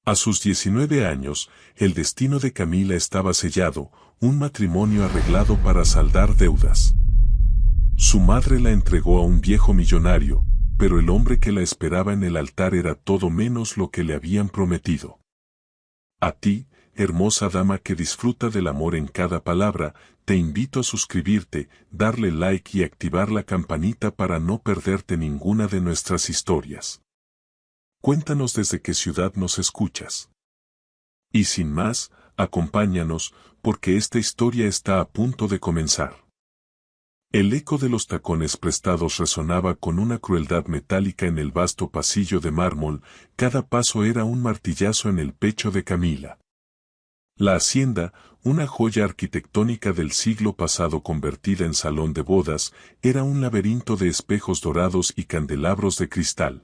A sus 19 años, el destino de Camila estaba sellado, un matrimonio arreglado para saldar deudas. Su madre la entregó a un viejo millonario, pero el hombre que la esperaba en el altar era todo menos lo que le habían prometido. A ti, hermosa dama que disfruta del amor en cada palabra, te invito a suscribirte, darle like y activar la campanita para no perderte ninguna de nuestras historias. Cuéntanos desde qué ciudad nos escuchas. Y sin más, acompáñanos, porque esta historia está a punto de comenzar. El eco de los tacones prestados resonaba con una crueldad metálica en el vasto pasillo de mármol, cada paso era un martillazo en el pecho de Camila. La hacienda, una joya arquitectónica del siglo pasado convertida en salón de bodas, era un laberinto de espejos dorados y candelabros de cristal.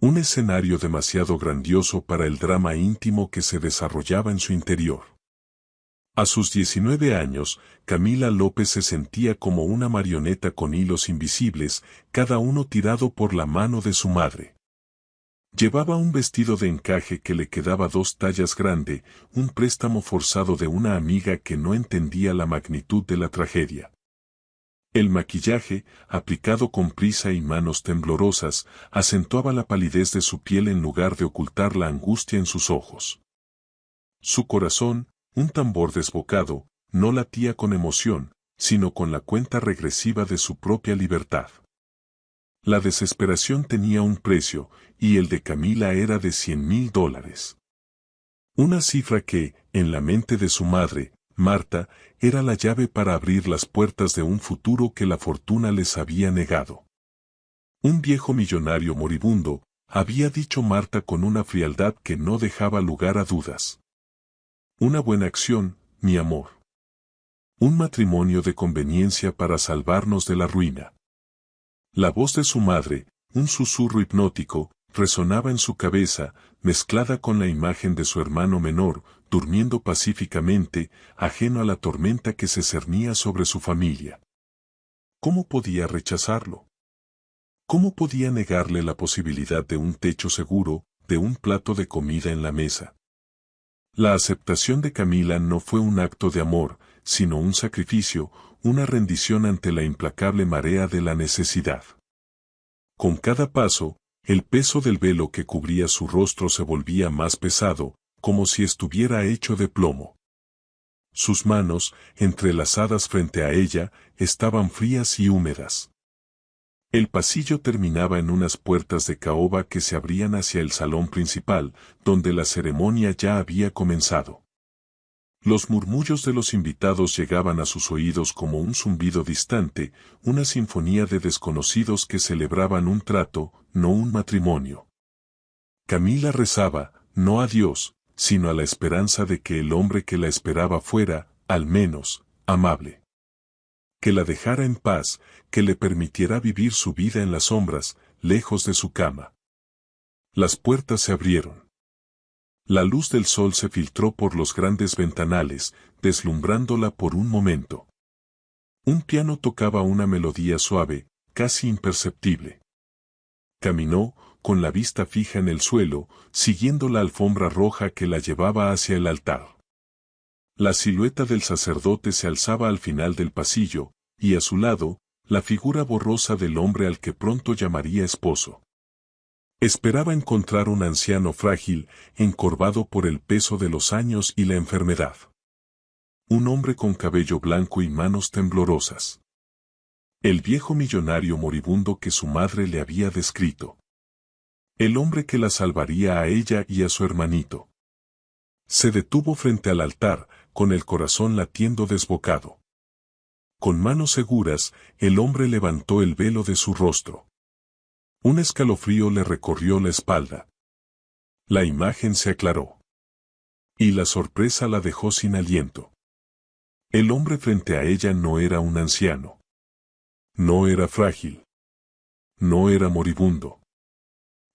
Un escenario demasiado grandioso para el drama íntimo que se desarrollaba en su interior. A sus 19 años, Camila López se sentía como una marioneta con hilos invisibles, cada uno tirado por la mano de su madre. Llevaba un vestido de encaje que le quedaba 2 tallas grande, un préstamo forzado de una amiga que no entendía la magnitud de la tragedia. El maquillaje, aplicado con prisa y manos temblorosas, acentuaba la palidez de su piel en lugar de ocultar la angustia en sus ojos. Su corazón, un tambor desbocado, no latía con emoción, sino con la cuenta regresiva de su propia libertad. La desesperación tenía un precio, y el de Camila era de $100,000. Una cifra que, en la mente de su madre, Marta, era la llave para abrir las puertas de un futuro que la fortuna les había negado. Un viejo millonario moribundo, había dicho Marta con una frialdad que no dejaba lugar a dudas. Una buena acción, mi amor. Un matrimonio de conveniencia para salvarnos de la ruina. La voz de su madre, un susurro hipnótico, resonaba en su cabeza, mezclada con la imagen de su hermano menor, durmiendo pacíficamente, ajeno a la tormenta que se cernía sobre su familia. ¿Cómo podía rechazarlo? ¿Cómo podía negarle la posibilidad de un techo seguro, de un plato de comida en la mesa? La aceptación de Camila no fue un acto de amor, sino un sacrificio, una rendición ante la implacable marea de la necesidad. Con cada paso, el peso del velo que cubría su rostro se volvía más pesado, como si estuviera hecho de plomo. Sus manos, entrelazadas frente a ella, estaban frías y húmedas. El pasillo terminaba en unas puertas de caoba que se abrían hacia el salón principal, donde la ceremonia ya había comenzado. Los murmullos de los invitados llegaban a sus oídos como un zumbido distante, una sinfonía de desconocidos que celebraban un trato, no un matrimonio. Camila rezaba, no a Dios, sino a la esperanza de que el hombre que la esperaba fuera, al menos, amable. Que la dejara en paz, que le permitiera vivir su vida en las sombras, lejos de su cama. Las puertas se abrieron. La luz del sol se filtró por los grandes ventanales, deslumbrándola por un momento. Un piano tocaba una melodía suave, casi imperceptible. Caminó, con la vista fija en el suelo, siguiendo la alfombra roja que la llevaba hacia el altar. La silueta del sacerdote se alzaba al final del pasillo, y a su lado, la figura borrosa del hombre al que pronto llamaría esposo. Esperaba encontrar un anciano frágil, encorvado por el peso de los años y la enfermedad. Un hombre con cabello blanco y manos temblorosas. El viejo millonario moribundo que su madre le había descrito. El hombre que la salvaría a ella y a su hermanito. Se detuvo frente al altar, con el corazón latiendo desbocado. Con manos seguras, el hombre levantó el velo de su rostro. Un escalofrío le recorrió la espalda. La imagen se aclaró. Y la sorpresa la dejó sin aliento. El hombre frente a ella no era un anciano. No era frágil. No era moribundo.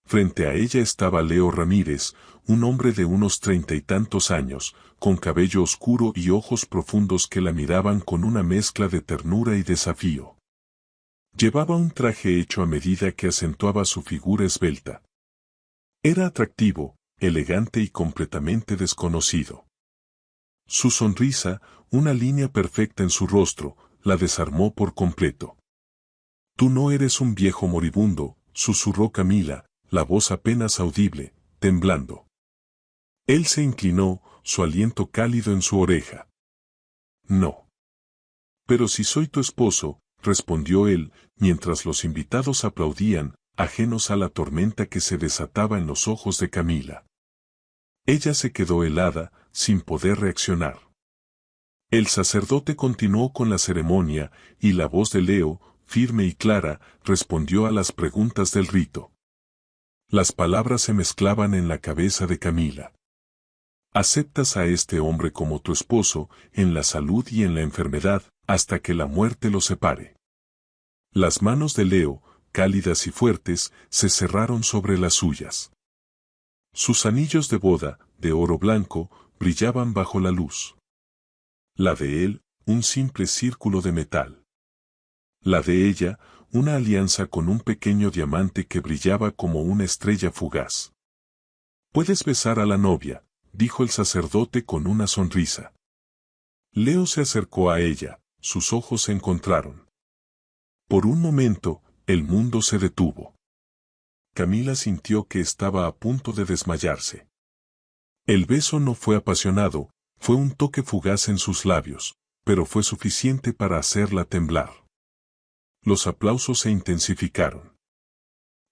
Frente a ella estaba Leo Ramírez, un hombre de unos 30 y tantos años, con cabello oscuro y ojos profundos que la miraban con una mezcla de ternura y desafío. Llevaba un traje hecho a medida que acentuaba su figura esbelta. Era atractivo, elegante y completamente desconocido. Su sonrisa, una línea perfecta en su rostro, la desarmó por completo. «Tú no eres un viejo moribundo», susurró Camila, la voz apenas audible, temblando. Él se inclinó, su aliento cálido en su oreja. «No. Pero si soy tu esposo», respondió él, mientras los invitados aplaudían, ajenos a la tormenta que se desataba en los ojos de Camila. Ella se quedó helada, sin poder reaccionar. El sacerdote continuó con la ceremonia, y la voz de Leo, firme y clara, respondió a las preguntas del rito. Las palabras se mezclaban en la cabeza de Camila. «Aceptas a este hombre como tu esposo, en la salud y en la enfermedad, hasta que la muerte los separe». Las manos de Leo, cálidas y fuertes, se cerraron sobre las suyas. Sus anillos de boda, de oro blanco, brillaban bajo la luz. La de él, un simple círculo de metal. La de ella, una alianza con un pequeño diamante que brillaba como una estrella fugaz. «Puedes besar a la novia», dijo el sacerdote con una sonrisa. Leo se acercó a ella, sus ojos se encontraron. Por un momento, el mundo se detuvo. Camila sintió que estaba a punto de desmayarse. El beso no fue apasionado, fue un toque fugaz en sus labios, pero fue suficiente para hacerla temblar. Los aplausos se intensificaron.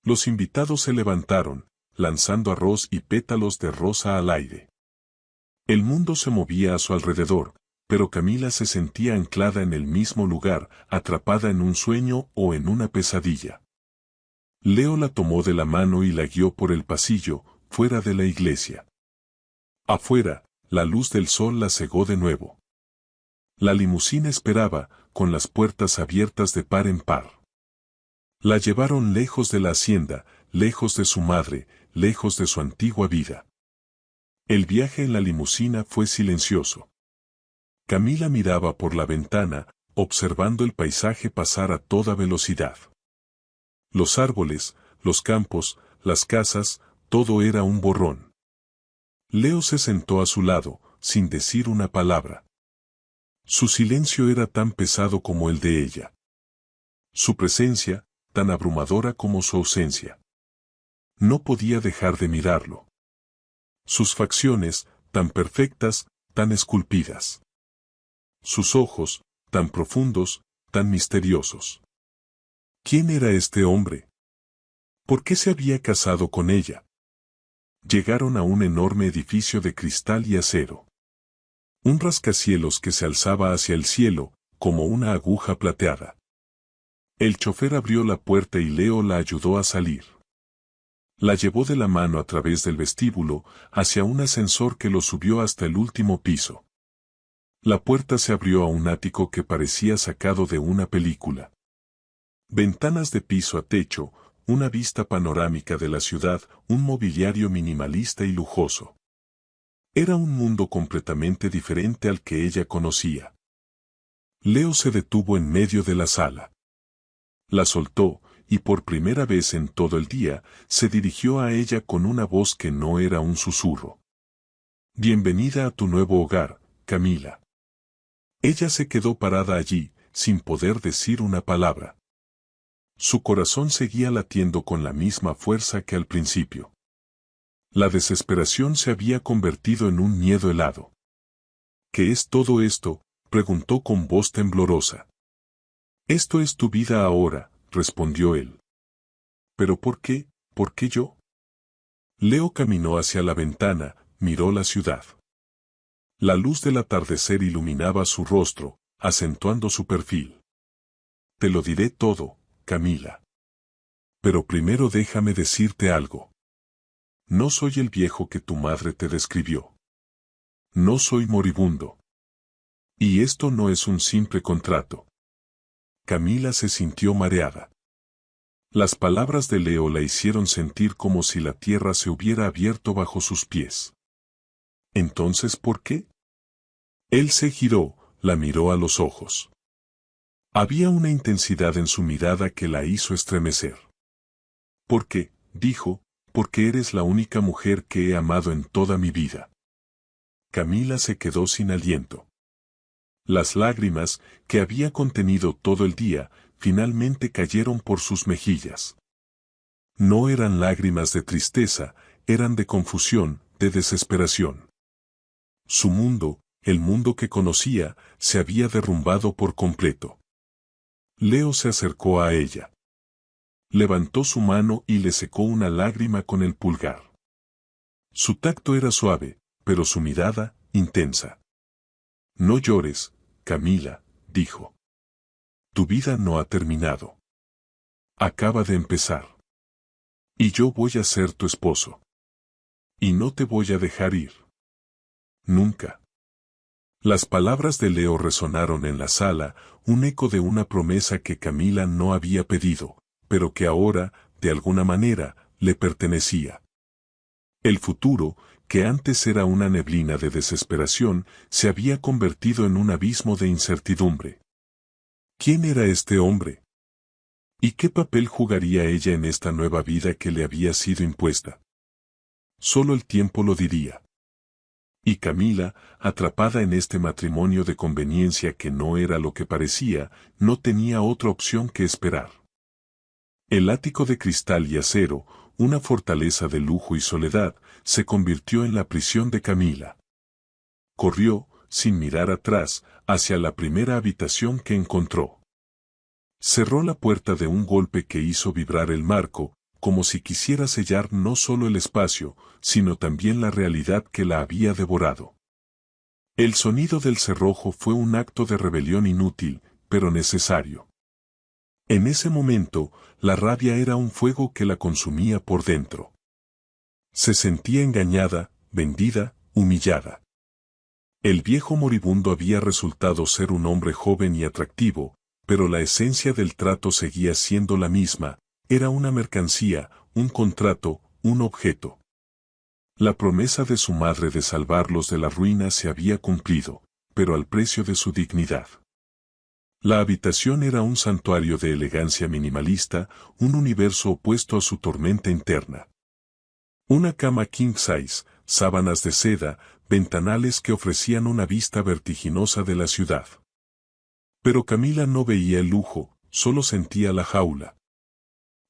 Los invitados se levantaron, lanzando arroz y pétalos de rosa al aire. El mundo se movía a su alrededor, pero Camila se sentía anclada en el mismo lugar, atrapada en un sueño o en una pesadilla. Leo la tomó de la mano y la guió por el pasillo, fuera de la iglesia. Afuera, la luz del sol la cegó de nuevo. La limusina esperaba, con las puertas abiertas de par en par. La llevaron lejos de la hacienda, lejos de su madre, lejos de su antigua vida. El viaje en la limusina fue silencioso. Camila miraba por la ventana, observando el paisaje pasar a toda velocidad. Los árboles, los campos, las casas, todo era un borrón. Leo se sentó a su lado, sin decir una palabra. Su silencio era tan pesado como el de ella. Su presencia, tan abrumadora como su ausencia. No podía dejar de mirarlo. Sus facciones, tan perfectas, tan esculpidas. Sus ojos, tan profundos, tan misteriosos. ¿Quién era este hombre? ¿Por qué se había casado con ella? Llegaron a un enorme edificio de cristal y acero. Un rascacielos que se alzaba hacia el cielo, como una aguja plateada. El chofer abrió la puerta y Leo la ayudó a salir. La llevó de la mano a través del vestíbulo, hacia un ascensor que lo subió hasta el último piso. La puerta se abrió a un ático que parecía sacado de una película. Ventanas de piso a techo, una vista panorámica de la ciudad, un mobiliario minimalista y lujoso. Era un mundo completamente diferente al que ella conocía. Leo se detuvo en medio de la sala. La soltó, y por primera vez en todo el día, se dirigió a ella con una voz que no era un susurro. «Bienvenida a tu nuevo hogar, Camila». Ella se quedó parada allí, sin poder decir una palabra. Su corazón seguía latiendo con la misma fuerza que al principio. La desesperación se había convertido en un miedo helado. «¿Qué es todo esto?», preguntó con voz temblorosa. «Esto es tu vida ahora», respondió él. «¿Pero por qué? ¿Por qué yo?». Leo caminó hacia la ventana, miró la ciudad. La luz del atardecer iluminaba su rostro, acentuando su perfil. «Te lo diré todo, Camila. Pero primero déjame decirte algo. No soy el viejo que tu madre te describió. No soy moribundo. Y esto no es un simple contrato». Camila se sintió mareada. Las palabras de Leo la hicieron sentir como si la tierra se hubiera abierto bajo sus pies. «¿Entonces por qué?». Él se giró, la miró a los ojos. Había una intensidad en su mirada que la hizo estremecer. «Porque», dijo, porque eres la única mujer que he amado en toda mi vida. Camila se quedó sin aliento. Las lágrimas, que había contenido todo el día, finalmente cayeron por sus mejillas. No eran lágrimas de tristeza, eran de confusión, de desesperación. Su mundo, el mundo que conocía, se había derrumbado por completo. Leo se acercó a ella. Levantó su mano y le secó una lágrima con el pulgar. Su tacto era suave, pero su mirada, intensa. No llores, Camila, dijo. Tu vida no ha terminado. Acaba de empezar. Y yo voy a ser tu esposo. Y no te voy a dejar ir. Nunca. Las palabras de Leo resonaron en la sala, un eco de una promesa que Camila no había pedido, pero que ahora, de alguna manera, le pertenecía. El futuro, que antes era una neblina de desesperación, se había convertido en un abismo de incertidumbre. ¿Quién era este hombre? ¿Y qué papel jugaría ella en esta nueva vida que le había sido impuesta? Solo el tiempo lo diría. Y Camila, atrapada en este matrimonio de conveniencia que no era lo que parecía, no tenía otra opción que esperar. El ático de cristal y acero, una fortaleza de lujo y soledad, se convirtió en la prisión de Camila. Corrió, sin mirar atrás, hacia la primera habitación que encontró. Cerró la puerta de un golpe que hizo vibrar el marco, como si quisiera sellar no solo el espacio, sino también la realidad que la había devorado. El sonido del cerrojo fue un acto de rebelión inútil, pero necesario. En ese momento, la rabia era un fuego que la consumía por dentro. Se sentía engañada, vendida, humillada. El viejo moribundo había resultado ser un hombre joven y atractivo, pero la esencia del trato seguía siendo la misma, era una mercancía, un contrato, un objeto. La promesa de su madre de salvarlos de la ruina se había cumplido, pero al precio de su dignidad. La habitación era un santuario de elegancia minimalista, un universo opuesto a su tormenta interna. Una cama king size, sábanas de seda, ventanales que ofrecían una vista vertiginosa de la ciudad. Pero Camila no veía el lujo, solo sentía la jaula.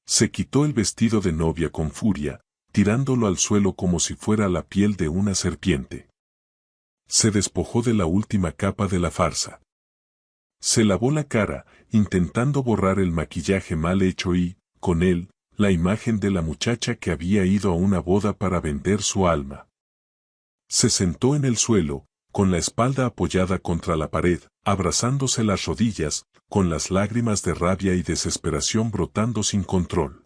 Se quitó el vestido de novia con furia, tirándolo al suelo como si fuera la piel de una serpiente. Se despojó de la última capa de la farsa. Se lavó la cara, intentando borrar el maquillaje mal hecho y, con él, la imagen de la muchacha que había ido a una boda para vender su alma. Se sentó en el suelo, con la espalda apoyada contra la pared, abrazándose las rodillas, con las lágrimas de rabia y desesperación brotando sin control.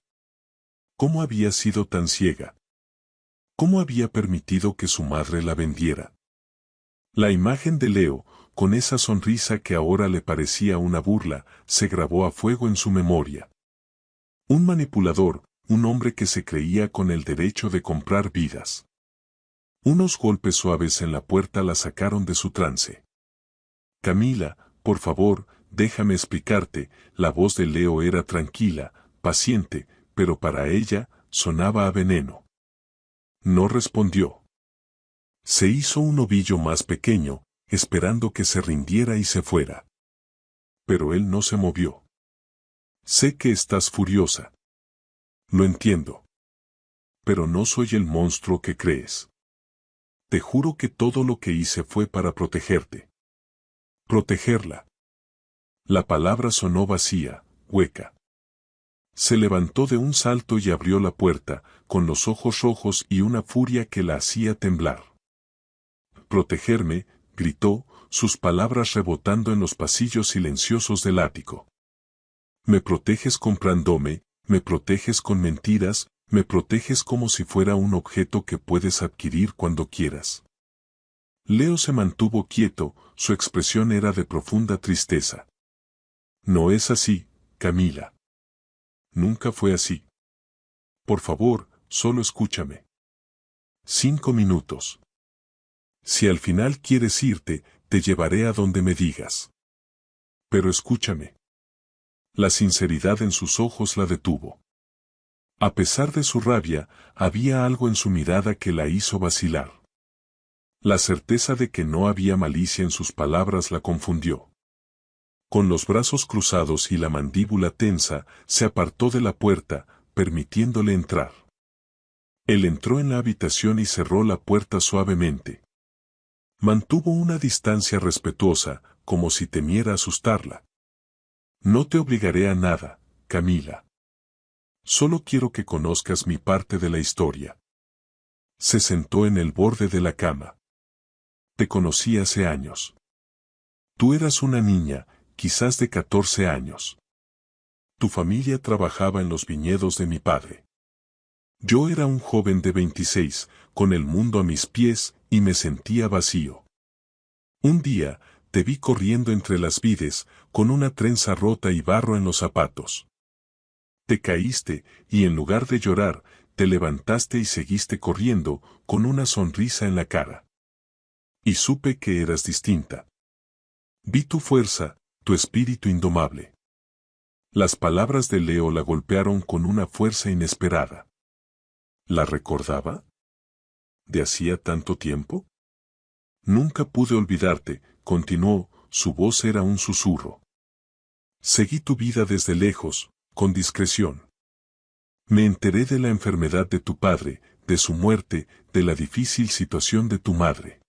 ¿Cómo había sido tan ciega? ¿Cómo había permitido que su madre la vendiera? La imagen de Leo, con esa sonrisa que ahora le parecía una burla, se grabó a fuego en su memoria. Un manipulador, un hombre que se creía con el derecho de comprar vidas. Unos golpes suaves en la puerta la sacaron de su trance. Camila, por favor, déjame explicarte, la voz de Leo era tranquila, paciente, pero para ella, sonaba a veneno. No respondió. Se hizo un ovillo más pequeño, esperando que se rindiera y se fuera. Pero él no se movió. Sé que estás furiosa. Lo entiendo. Pero no soy el monstruo que crees. Te juro que todo lo que hice fue para protegerte. Protegerla. La palabra sonó vacía, hueca. Se levantó de un salto y abrió la puerta, con los ojos rojos y una furia que la hacía temblar. Protegerme, gritó, sus palabras rebotando en los pasillos silenciosos del ático. Me proteges comprándome, me proteges con mentiras, me proteges como si fuera un objeto que puedes adquirir cuando quieras. Leo se mantuvo quieto, su expresión era de profunda tristeza. No es así, Camila. Nunca fue así. Por favor, solo escúchame. 5 minutos. Si al final quieres irte, te llevaré a donde me digas. Pero escúchame. La sinceridad en sus ojos la detuvo. A pesar de su rabia, había algo en su mirada que la hizo vacilar. La certeza de que no había malicia en sus palabras la confundió. Con los brazos cruzados y la mandíbula tensa, se apartó de la puerta, permitiéndole entrar. Él entró en la habitación y cerró la puerta suavemente. Mantuvo una distancia respetuosa, como si temiera asustarla. No te obligaré a nada, Camila. Solo quiero que conozcas mi parte de la historia. Se sentó en el borde de la cama. Te conocí hace años. Tú eras una niña, quizás de 14 años. Tu familia trabajaba en los viñedos de mi padre. Yo era un joven de 26, con el mundo a mis pies, y me sentía vacío. Un día, te vi corriendo entre las vides, con una trenza rota y barro en los zapatos. Te caíste, y en lugar de llorar, te levantaste y seguiste corriendo, con una sonrisa en la cara. Y supe que eras distinta. Vi tu fuerza, tu espíritu indomable. Las palabras de Leo la golpearon con una fuerza inesperada. ¿La recordaba? ¿De hacía tanto tiempo? Nunca pude olvidarte, continuó, su voz era un susurro. Seguí tu vida desde lejos, con discreción. Me enteré de la enfermedad de tu padre, de su muerte, de la difícil situación de tu madre.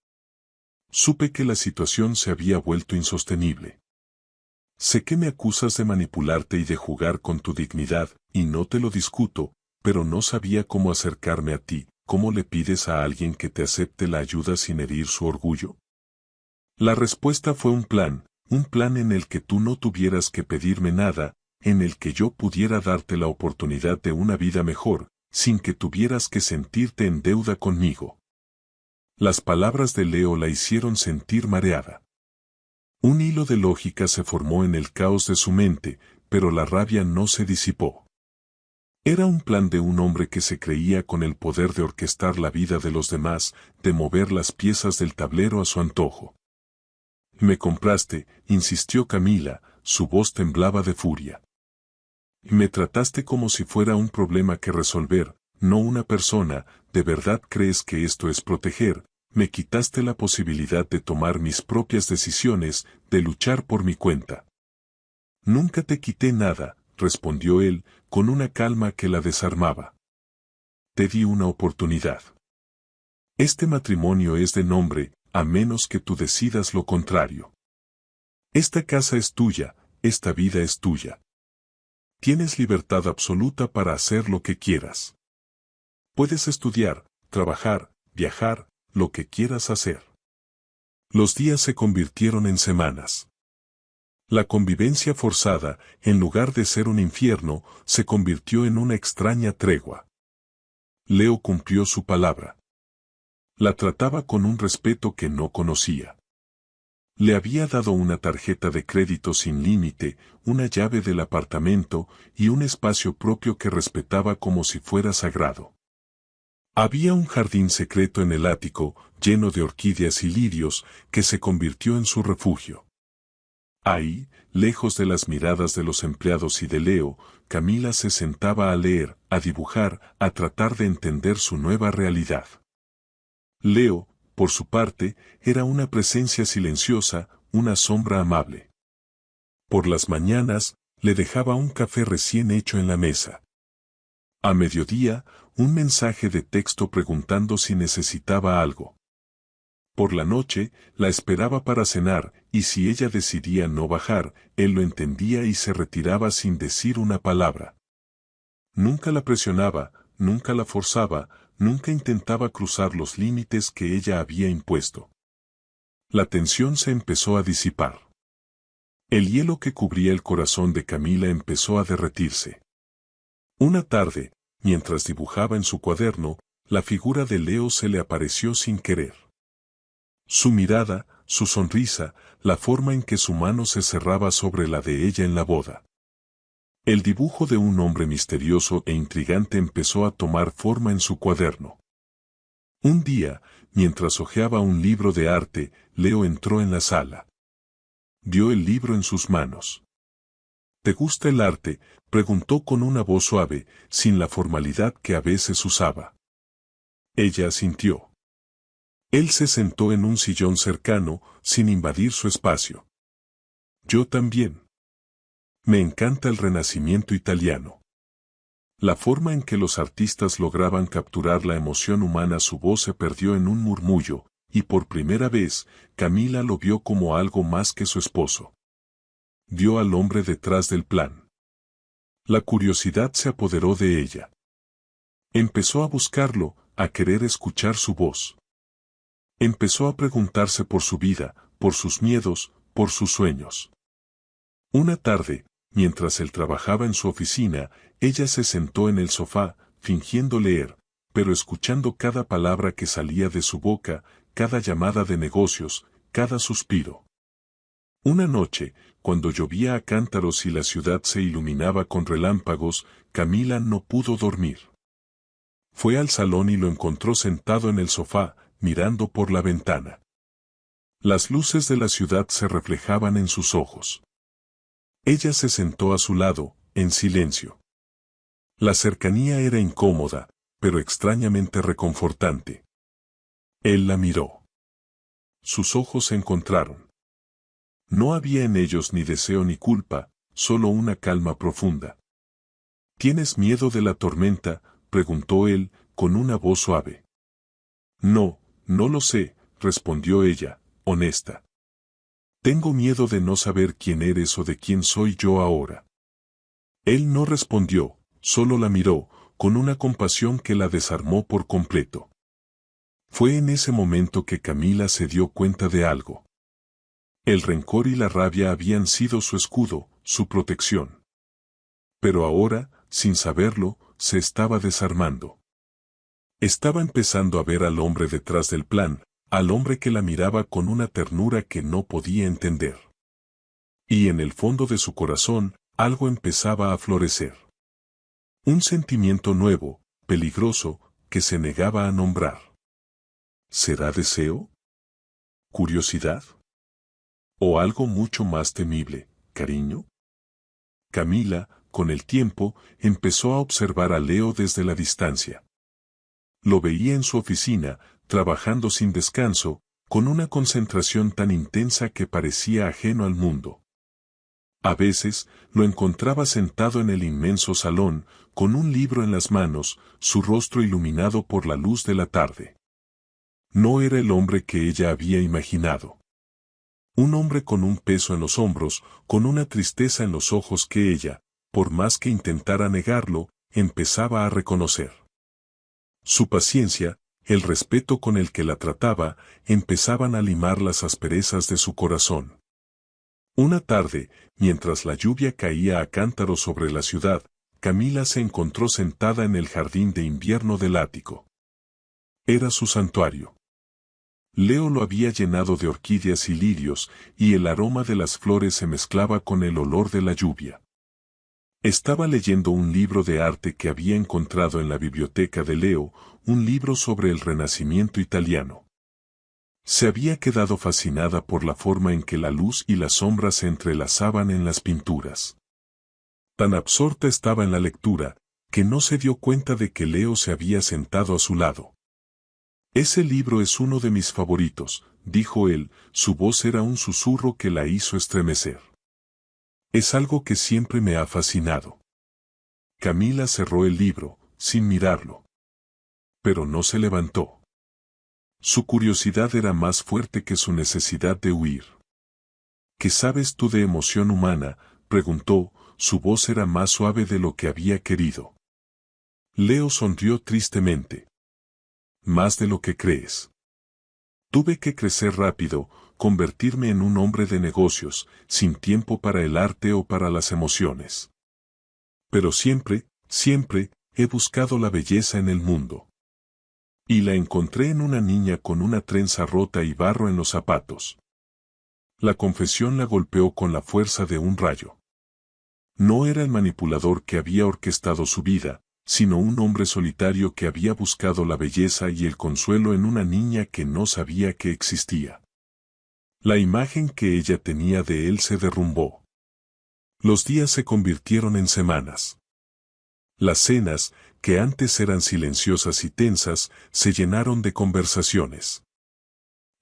Supe que la situación se había vuelto insostenible. Sé que me acusas de manipularte y de jugar con tu dignidad, y no te lo discuto, pero no sabía cómo acercarme a ti. ¿Cómo le pides a alguien que te acepte la ayuda sin herir su orgullo? La respuesta fue un plan en el que tú no tuvieras que pedirme nada, en el que yo pudiera darte la oportunidad de una vida mejor, sin que tuvieras que sentirte en deuda conmigo. Las palabras de Leo la hicieron sentir mareada. Un hilo de lógica se formó en el caos de su mente, pero la rabia no se disipó. Era un plan de un hombre que se creía con el poder de orquestar la vida de los demás, de mover las piezas del tablero a su antojo. Me compraste, insistió Camila, su voz temblaba de furia. Me trataste como si fuera un problema que resolver, no una persona. ¿De verdad crees que esto es proteger? Me quitaste la posibilidad de tomar mis propias decisiones, de luchar por mi cuenta. Nunca te quité nada, respondió él, con una calma que la desarmaba. Te di una oportunidad. Este matrimonio es de nombre, a menos que tú decidas lo contrario. Esta casa es tuya, esta vida es tuya. Tienes libertad absoluta para hacer lo que quieras. Puedes estudiar, trabajar, viajar, lo que quieras hacer. Los días se convirtieron en semanas. La convivencia forzada, en lugar de ser un infierno, se convirtió en una extraña tregua. Leo cumplió su palabra. La trataba con un respeto que no conocía. Le había dado una tarjeta de crédito sin límite, una llave del apartamento y un espacio propio que respetaba como si fuera sagrado. Había un jardín secreto en el ático, lleno de orquídeas y lirios, que se convirtió en su refugio. Ahí, lejos de las miradas de los empleados y de Leo, Camila se sentaba a leer, a dibujar, a tratar de entender su nueva realidad. Leo, por su parte, era una presencia silenciosa, una sombra amable. Por las mañanas, le dejaba un café recién hecho en la mesa. A mediodía, un mensaje de texto preguntando si necesitaba algo. Por la noche, la esperaba para cenar, y si ella decidía no bajar, él lo entendía y se retiraba sin decir una palabra. Nunca la presionaba, nunca la forzaba, nunca intentaba cruzar los límites que ella había impuesto. La tensión se empezó a disipar. El hielo que cubría el corazón de Camila empezó a derretirse. Una tarde, mientras dibujaba en su cuaderno, la figura de Leo se le apareció sin querer. Su mirada, su sonrisa, la forma en que su mano se cerraba sobre la de ella en la boda. El dibujo de un hombre misterioso e intrigante empezó a tomar forma en su cuaderno. Un día, mientras hojeaba un libro de arte, Leo entró en la sala. Vio el libro en sus manos. ¿Te gusta el arte?, Preguntó con una voz suave, sin la formalidad que a veces usaba. Ella asintió. Él se sentó en un sillón cercano, sin invadir su espacio. Yo también. Me encanta el Renacimiento italiano. La forma en que los artistas lograban capturar la emoción humana, su voz se perdió en un murmullo, y por primera vez, Camila lo vio como algo más que su esposo. Vio al hombre detrás del plan. La curiosidad se apoderó de ella. Empezó a buscarlo, a querer escuchar su voz. Empezó a preguntarse por su vida, por sus miedos, por sus sueños. Una tarde, mientras él trabajaba en su oficina, ella se sentó en el sofá, fingiendo leer, pero escuchando cada palabra que salía de su boca, cada llamada de negocios, cada suspiro. Una noche, cuando llovía a cántaros y la ciudad se iluminaba con relámpagos, Camila no pudo dormir. Fue al salón y lo encontró sentado en el sofá, mirando por la ventana. Las luces de la ciudad se reflejaban en sus ojos. Ella se sentó a su lado, en silencio. La cercanía era incómoda, pero extrañamente reconfortante. Él la miró. Sus ojos se encontraron. No había en ellos ni deseo ni culpa, solo una calma profunda. ¿Tienes miedo de la tormenta?, preguntó él, con una voz suave. No, no lo sé, respondió ella, honesta. Tengo miedo de no saber quién eres o de quién soy yo ahora. Él no respondió, solo la miró, con una compasión que la desarmó por completo. Fue en ese momento que Camila se dio cuenta de algo. El rencor y la rabia habían sido su escudo, su protección. Pero ahora, sin saberlo, se estaba desarmando. Estaba empezando a ver al hombre detrás del plan, al hombre que la miraba con una ternura que no podía entender. Y en el fondo de su corazón, algo empezaba a florecer. Un sentimiento nuevo, peligroso, que se negaba a nombrar. ¿Será deseo? ¿Curiosidad? ¿O algo mucho más temible, cariño? Camila, con el tiempo, empezó a observar a Leo desde la distancia. Lo veía en su oficina, trabajando sin descanso, con una concentración tan intensa que parecía ajeno al mundo. A veces, lo encontraba sentado en el inmenso salón, con un libro en las manos, su rostro iluminado por la luz de la tarde. No era el hombre que ella había imaginado. Un hombre con un peso en los hombros, con una tristeza en los ojos que ella, por más que intentara negarlo, empezaba a reconocer. Su paciencia, el respeto con el que la trataba, empezaban a limar las asperezas de su corazón. Una tarde, mientras la lluvia caía a cántaros sobre la ciudad, Camila se encontró sentada en el jardín de invierno del ático. Era su santuario. Leo lo había llenado de orquídeas y lirios, y el aroma de las flores se mezclaba con el olor de la lluvia. Estaba leyendo un libro de arte que había encontrado en la biblioteca de Leo, un libro sobre el Renacimiento italiano. Se había quedado fascinada por la forma en que la luz y la sombra se entrelazaban en las pinturas. Tan absorta estaba en la lectura, que no se dio cuenta de que Leo se había sentado a su lado. Ese libro es uno de mis favoritos, dijo él, su voz era un susurro que la hizo estremecer. Es algo que siempre me ha fascinado. Camila cerró el libro, sin mirarlo. Pero no se levantó. Su curiosidad era más fuerte que su necesidad de huir. ¿Qué sabes tú de emoción humana?, preguntó, su voz era más suave de lo que había querido. Leo sonrió tristemente. Más de lo que crees. Tuve que crecer rápido, convertirme en un hombre de negocios, sin tiempo para el arte o para las emociones. Pero siempre, siempre, he buscado la belleza en el mundo. Y la encontré en una niña con una trenza rota y barro en los zapatos. La confesión la golpeó con la fuerza de un rayo. No era el manipulador que había orquestado su vida, sino un hombre solitario que había buscado la belleza y el consuelo en una niña que no sabía que existía. La imagen que ella tenía de él se derrumbó. Los días se convirtieron en semanas. Las cenas, que antes eran silenciosas y tensas, se llenaron de conversaciones.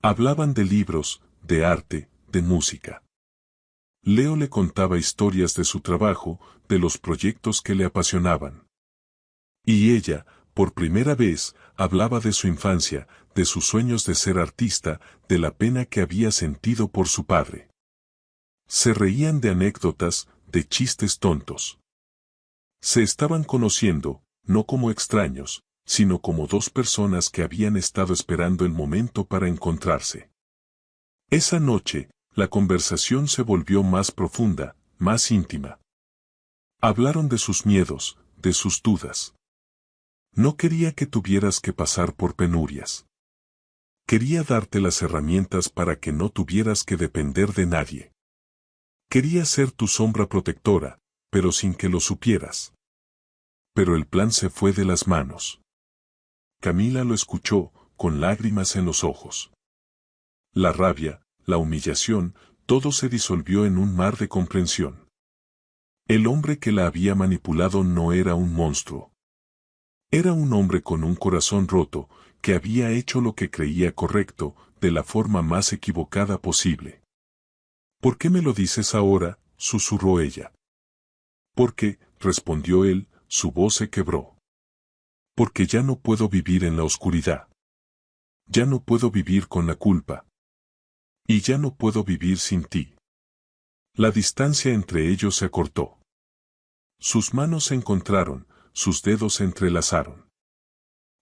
Hablaban de libros, de arte, de música. Leo le contaba historias de su trabajo, de los proyectos que le apasionaban. Y ella, por primera vez, hablaba de su infancia, de sus sueños de ser artista, de la pena que había sentido por su padre. Se reían de anécdotas, de chistes tontos. Se estaban conociendo, no como extraños, sino como dos personas que habían estado esperando el momento para encontrarse. Esa noche, la conversación se volvió más profunda, más íntima. Hablaron de sus miedos, de sus dudas. No quería que tuvieras que pasar por penurias. Quería darte las herramientas para que no tuvieras que depender de nadie. Quería ser tu sombra protectora, pero sin que lo supieras. Pero el plan se fue de las manos. Camila lo escuchó, con lágrimas en los ojos. La rabia, la humillación, todo se disolvió en un mar de comprensión. El hombre que la había manipulado no era un monstruo. Era un hombre con un corazón roto, que había hecho lo que creía correcto, de la forma más equivocada posible. ¿Por qué me lo dices ahora?, susurró ella. Porque, respondió él, su voz se quebró. Porque ya no puedo vivir en la oscuridad. Ya no puedo vivir con la culpa. Y ya no puedo vivir sin ti. La distancia entre ellos se acortó. Sus manos se encontraron, sus dedos se entrelazaron.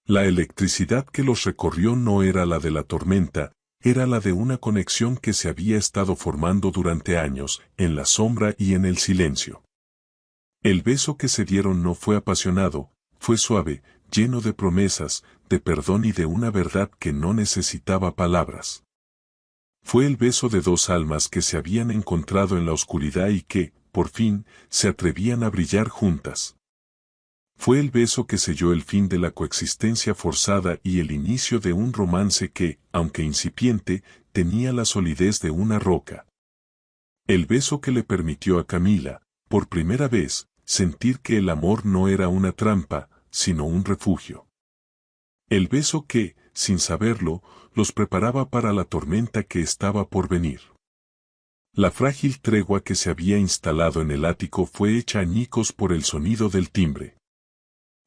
La electricidad que los recorrió no era la de la tormenta, era la de una conexión que se había estado formando durante años, en la sombra y en el silencio. El beso que se dieron no fue apasionado, fue suave, lleno de promesas, de perdón y de una verdad que no necesitaba palabras. Fue el beso de dos almas que se habían encontrado en la oscuridad y que, por fin, se atrevían a brillar juntas. Fue el beso que selló el fin de la coexistencia forzada y el inicio de un romance que, aunque incipiente, tenía la solidez de una roca. El beso que le permitió a Camila, por primera vez, sentir que el amor no era una trampa, sino un refugio. El beso que, sin saberlo, los preparaba para la tormenta que estaba por venir. La frágil tregua que se había instalado en el ático fue hecha añicos por el sonido del timbre.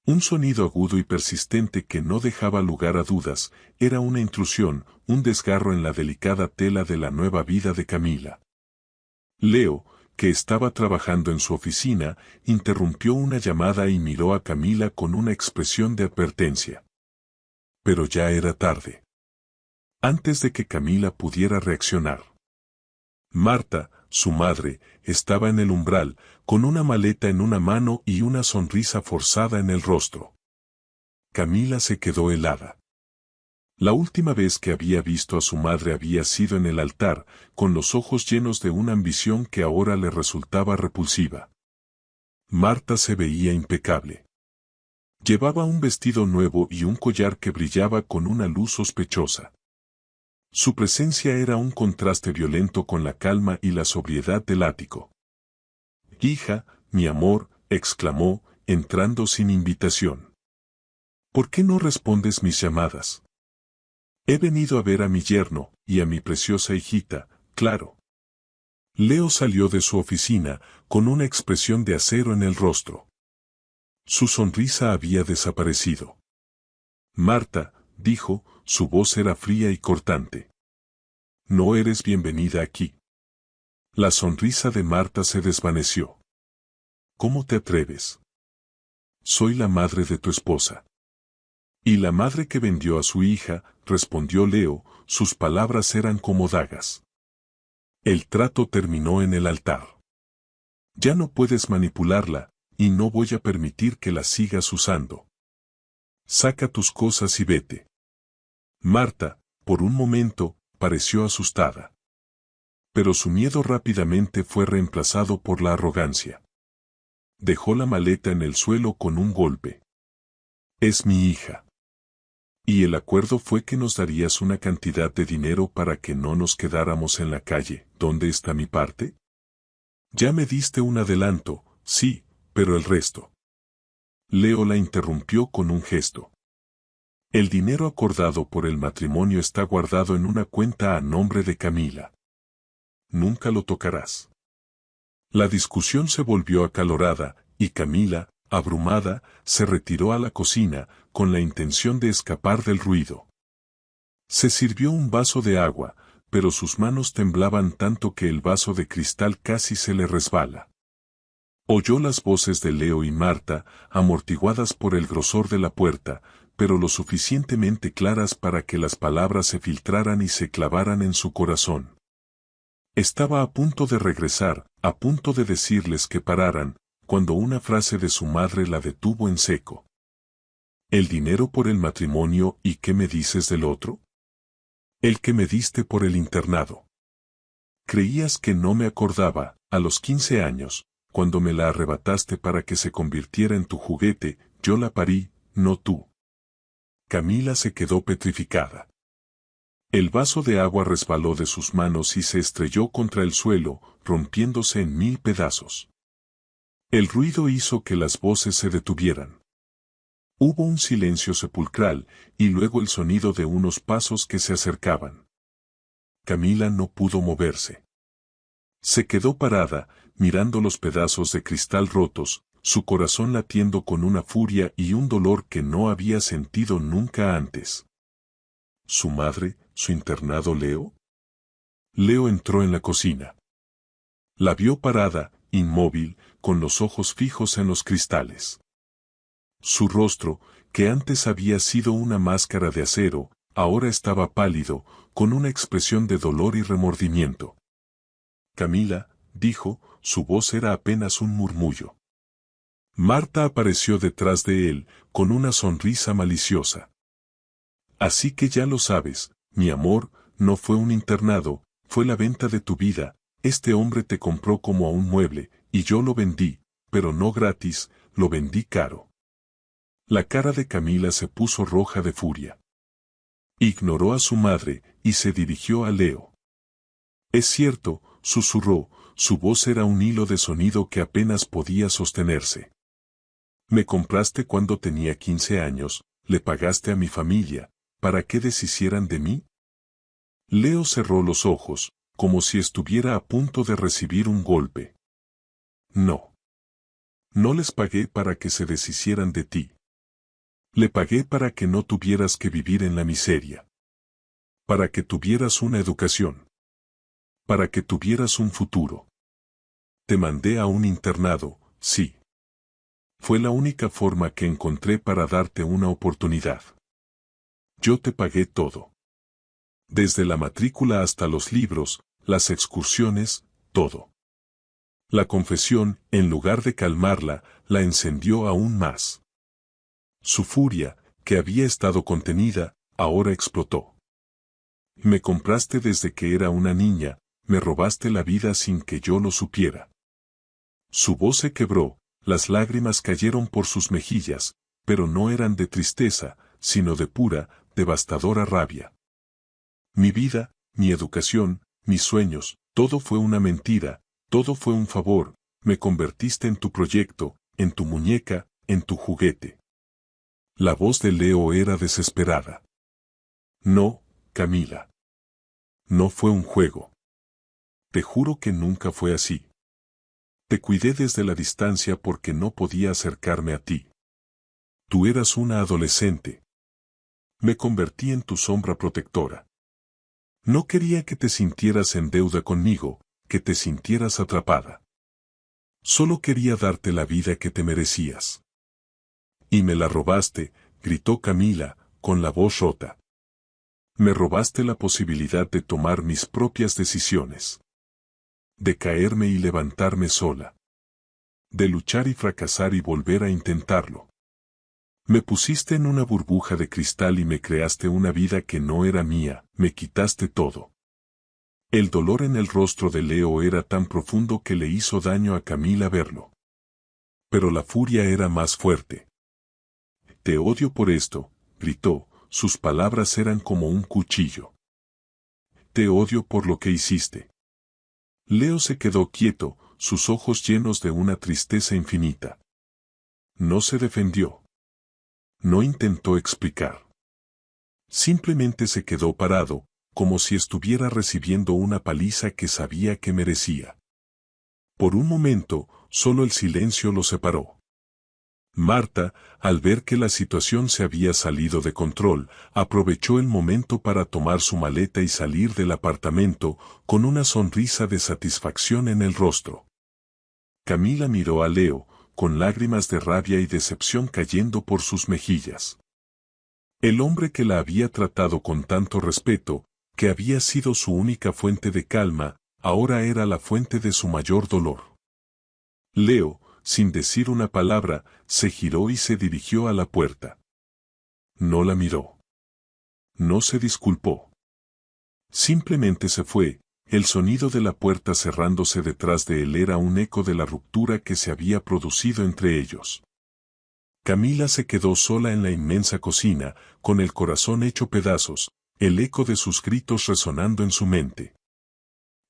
Un sonido agudo y persistente que no dejaba lugar a dudas, era una intrusión, un desgarro en la delicada tela de la nueva vida de Camila. Leo, que estaba trabajando en su oficina, interrumpió una llamada y miró a Camila con una expresión de advertencia. Pero ya era tarde. Antes de que Camila pudiera reaccionar. Marta, su madre, estaba en el umbral, con una maleta en una mano y una sonrisa forzada en el rostro. Camila se quedó helada. La última vez que había visto a su madre había sido en el altar, con los ojos llenos de una ambición que ahora le resultaba repulsiva. Marta se veía impecable. Llevaba un vestido nuevo y un collar que brillaba con una luz sospechosa. Su presencia era un contraste violento con la calma y la sobriedad del ático. «Hija, mi amor», exclamó, entrando sin invitación. «¿Por qué no respondes mis llamadas? He venido a ver a mi yerno, y a mi preciosa hijita, claro». Leo salió de su oficina, con una expresión de acero en el rostro. Su sonrisa había desaparecido. «Marta», dijo, su voz era fría y cortante. «No eres bienvenida aquí». La sonrisa de Marta se desvaneció. «¿Cómo te atreves? Soy la madre de tu esposa». «Y la madre que vendió a su hija», respondió Leo, sus palabras eran como dagas. «El trato terminó en el altar. Ya no puedes manipularla, y no voy a permitir que la sigas usando. Saca tus cosas y vete». Marta, por un momento, pareció asustada. Pero su miedo rápidamente fue reemplazado por la arrogancia. Dejó la maleta en el suelo con un golpe. «Es mi hija. Y el acuerdo fue que nos darías una cantidad de dinero para que no nos quedáramos en la calle. ¿Dónde está mi parte?». Ya me diste un adelanto, sí, pero el resto. Leo la interrumpió con un gesto. El dinero acordado por el matrimonio está guardado en una cuenta a nombre de Camila. Nunca lo tocarás. La discusión se volvió acalorada, y Camila, abrumada, se retiró a la cocina, con la intención de escapar del ruido. Se sirvió un vaso de agua, pero sus manos temblaban tanto que el vaso de cristal casi se le resbala. Oyó las voces de Leo y Marta, amortiguadas por el grosor de la puerta, pero lo suficientemente claras para que las palabras se filtraran y se clavaran en su corazón. Estaba a punto de regresar, a punto de decirles que pararan, cuando una frase de su madre la detuvo en seco. ¿El dinero por el matrimonio y qué me dices del otro? El que me diste por el internado. Creías que no me acordaba, a los 15 años, cuando me la arrebataste para que se convirtiera en tu juguete, yo la parí, no tú. Camila se quedó petrificada. El vaso de agua resbaló de sus manos y se estrelló contra el suelo, rompiéndose en 1000 pedazos. El ruido hizo que las voces se detuvieran. Hubo un silencio sepulcral, y luego el sonido de unos pasos que se acercaban. Camila no pudo moverse. Se quedó parada, mirando los pedazos de cristal rotos, su corazón latiendo con una furia y un dolor que no había sentido nunca antes. ¿Su madre, su internado Leo? Leo entró en la cocina. La vio parada, inmóvil, con los ojos fijos en los cristales. Su rostro, que antes había sido una máscara de acero, ahora estaba pálido, con una expresión de dolor y remordimiento. Camila, dijo, su voz era apenas un murmullo. Marta apareció detrás de él, con una sonrisa maliciosa. Así que ya lo sabes, mi amor, no fue un internado, fue la venta de tu vida, este hombre te compró como a un mueble, y yo lo vendí, pero no gratis, lo vendí caro. La cara de Camila se puso roja de furia. Ignoró a su madre, y se dirigió a Leo. Es cierto, susurró, su voz era un hilo de sonido que apenas podía sostenerse. Me compraste cuando tenía 15 años, le pagaste a mi familia, ¿para qué deshicieran de mí? Leo cerró los ojos, como si estuviera a punto de recibir un golpe. No. No les pagué para que se deshicieran de ti. Le pagué para que no tuvieras que vivir en la miseria. Para que tuvieras una educación. Para que tuvieras un futuro. Te mandé a un internado, sí. Fue la única forma que encontré para darte una oportunidad. Yo te pagué todo. Desde la matrícula hasta los libros, las excursiones, todo. La confesión, en lugar de calmarla, la encendió aún más. Su furia, que había estado contenida, ahora explotó. Me compraste desde que era una niña, me robaste la vida sin que yo lo supiera. Su voz se quebró, las lágrimas cayeron por sus mejillas, pero no eran de tristeza, sino de pura, devastadora rabia. Mi vida, mi educación, mis sueños, todo fue una mentira, todo fue un favor, me convertiste en tu proyecto, en tu muñeca, en tu juguete. La voz de Leo era desesperada. No, Camila. No fue un juego. Te juro que nunca fue así. Te cuidé desde la distancia porque no podía acercarme a ti. Tú eras una adolescente. Me convertí en tu sombra protectora. No quería que te sintieras en deuda conmigo, que te sintieras atrapada. Solo quería darte la vida que te merecías. Y me la robaste, gritó Camila, con la voz rota. Me robaste la posibilidad de tomar mis propias decisiones. De caerme y levantarme sola. De luchar y fracasar y volver a intentarlo. Me pusiste en una burbuja de cristal y me creaste una vida que no era mía, me quitaste todo. El dolor en el rostro de Leo era tan profundo que le hizo daño a Camila verlo. Pero la furia era más fuerte. Te odio por esto, gritó, sus palabras eran como un cuchillo. Te odio por lo que hiciste. Leo se quedó quieto, sus ojos llenos de una tristeza infinita. No se defendió. No intentó explicar. Simplemente se quedó parado, como si estuviera recibiendo una paliza que sabía que merecía. Por un momento, solo el silencio lo separó. Marta, al ver que la situación se había salido de control, aprovechó el momento para tomar su maleta y salir del apartamento, con una sonrisa de satisfacción en el rostro. Camila miró a Leo, con lágrimas de rabia y decepción cayendo por sus mejillas. El hombre que la había tratado con tanto respeto, que había sido su única fuente de calma, ahora era la fuente de su mayor dolor. Leo, sin decir una palabra, se giró y se dirigió a la puerta. No la miró. No se disculpó. Simplemente se fue. El sonido de la puerta cerrándose detrás de él era un eco de la ruptura que se había producido entre ellos. Camila se quedó sola en la inmensa cocina, con el corazón hecho pedazos, el eco de sus gritos resonando en su mente.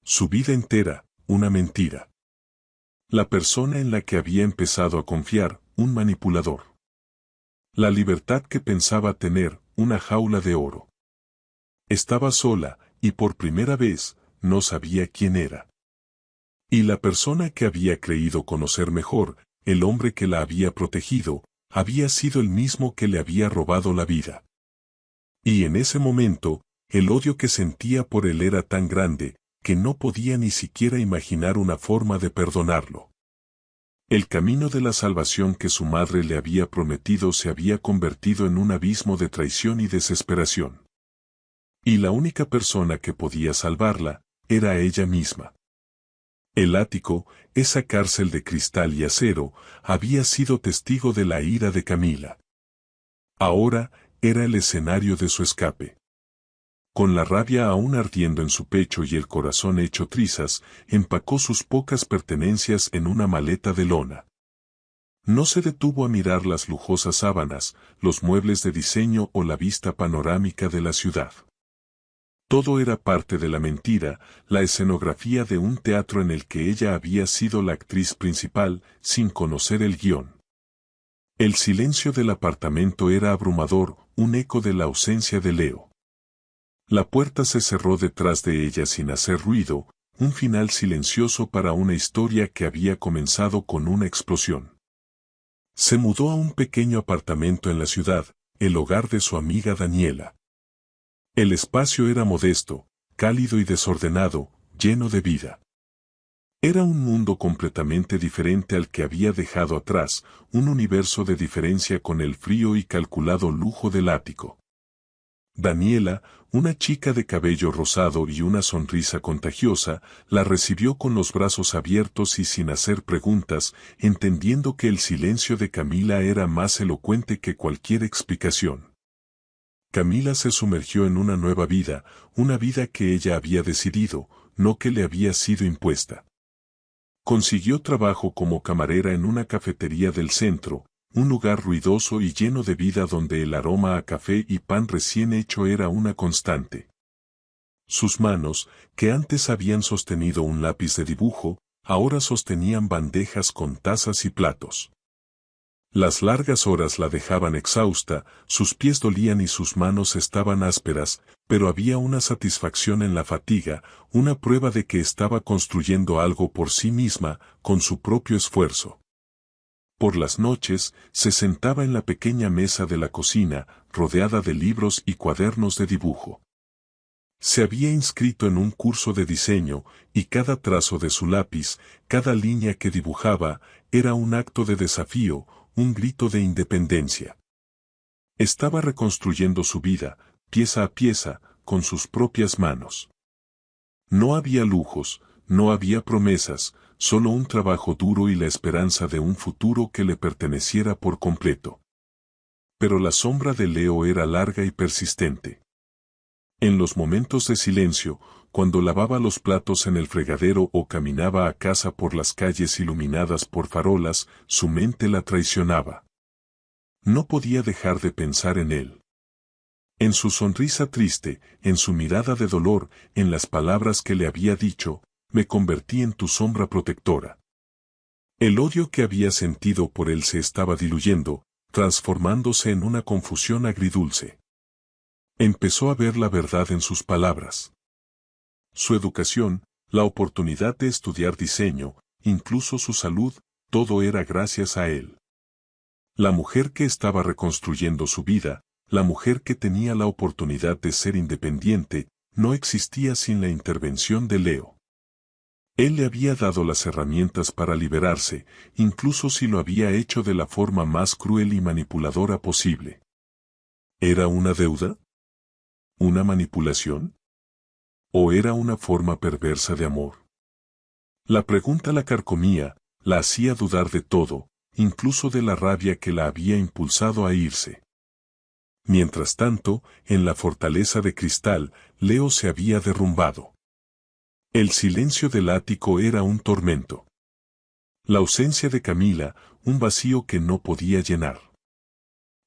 Su vida entera, una mentira. La persona en la que había empezado a confiar, un manipulador. La libertad que pensaba tener, una jaula de oro. Estaba sola, y por primera vez, no sabía quién era. Y la persona que había creído conocer mejor, el hombre que la había protegido, había sido el mismo que le había robado la vida. Y en ese momento, el odio que sentía por él era tan grande, que no podía ni siquiera imaginar una forma de perdonarlo. El camino de la salvación que su madre le había prometido se había convertido en un abismo de traición y desesperación. Y la única persona que podía salvarla, era ella misma. El ático, esa cárcel de cristal y acero, había sido testigo de la ira de Camila. Ahora, era el escenario de su escape. Con la rabia aún ardiendo en su pecho y el corazón hecho trizas, empacó sus pocas pertenencias en una maleta de lona. No se detuvo a mirar las lujosas sábanas, los muebles de diseño o la vista panorámica de la ciudad. Todo era parte de la mentira, la escenografía de un teatro en el que ella había sido la actriz principal, sin conocer el guión. El silencio del apartamento era abrumador, un eco de la ausencia de Leo. La puerta se cerró detrás de ella sin hacer ruido, un final silencioso para una historia que había comenzado con una explosión. Se mudó a un pequeño apartamento en la ciudad, el hogar de su amiga Daniela. El espacio era modesto, cálido y desordenado, lleno de vida. Era un mundo completamente diferente al que había dejado atrás, un universo de diferencia con el frío y calculado lujo del ático. Daniela, una chica de cabello rosado y una sonrisa contagiosa, la recibió con los brazos abiertos y sin hacer preguntas, entendiendo que el silencio de Camila era más elocuente que cualquier explicación. Camila se sumergió en una nueva vida, una vida que ella había decidido, no que le había sido impuesta. Consiguió trabajo como camarera en una cafetería del centro, un lugar ruidoso y lleno de vida donde el aroma a café y pan recién hecho era una constante. Sus manos, que antes habían sostenido un lápiz de dibujo, ahora sostenían bandejas con tazas y platos. Las largas horas la dejaban exhausta, sus pies dolían y sus manos estaban ásperas, pero había una satisfacción en la fatiga, una prueba de que estaba construyendo algo por sí misma, con su propio esfuerzo. Por las noches, se sentaba en la pequeña mesa de la cocina, rodeada de libros y cuadernos de dibujo. Se había inscrito en un curso de diseño, y cada trazo de su lápiz, cada línea que dibujaba, era un acto de desafío, un grito de independencia. Estaba reconstruyendo su vida, pieza a pieza, con sus propias manos. No había lujos, no había promesas, solo un trabajo duro y la esperanza de un futuro que le perteneciera por completo. Pero la sombra de Leo era larga y persistente. En los momentos de silencio, cuando lavaba los platos en el fregadero o caminaba a casa por las calles iluminadas por farolas, su mente la traicionaba. No podía dejar de pensar en él. En su sonrisa triste, en su mirada de dolor, en las palabras que le había dicho, me convertí en tu sombra protectora. El odio que había sentido por él se estaba diluyendo, transformándose en una confusión agridulce. Empezó a ver la verdad en sus palabras. Su educación, la oportunidad de estudiar diseño, incluso su salud, todo era gracias a él. La mujer que estaba reconstruyendo su vida, la mujer que tenía la oportunidad de ser independiente, no existía sin la intervención de Leo. Él le había dado las herramientas para liberarse, incluso si lo había hecho de la forma más cruel y manipuladora posible. ¿Era una deuda? ¿Una manipulación? ¿O era una forma perversa de amor? La pregunta la carcomía, la hacía dudar de todo, incluso de la rabia que la había impulsado a irse. Mientras tanto, en la fortaleza de cristal, Leo se había derrumbado. El silencio del ático era un tormento. La ausencia de Camila, un vacío que no podía llenar.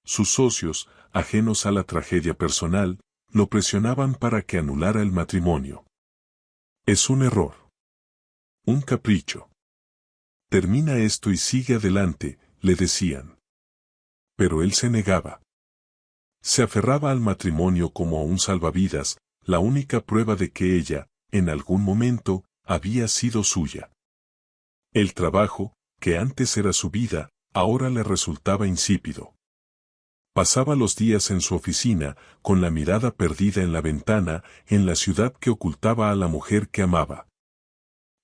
Sus socios, ajenos a la tragedia personal, lo presionaban para que anulara el matrimonio. Es un error. Un capricho. Termina esto y sigue adelante, le decían. Pero él se negaba. Se aferraba al matrimonio como a un salvavidas, la única prueba de que ella, en algún momento, había sido suya. El trabajo, que antes era su vida, ahora le resultaba insípido. Pasaba los días en su oficina, con la mirada perdida en la ventana, en la ciudad que ocultaba a la mujer que amaba.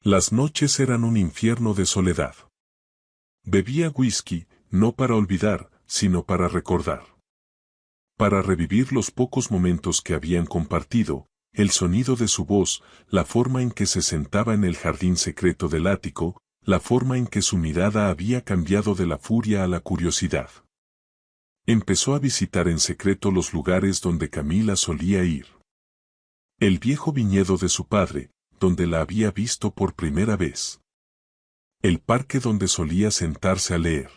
Las noches eran un infierno de soledad. Bebía whisky, no para olvidar, sino para recordar. Para revivir los pocos momentos que habían compartido, el sonido de su voz, la forma en que se sentaba en el jardín secreto del ático, la forma en que su mirada había cambiado de la furia a la curiosidad. Empezó a visitar en secreto los lugares donde Camila solía ir. El viejo viñedo de su padre, donde la había visto por primera vez. El parque donde solía sentarse a leer.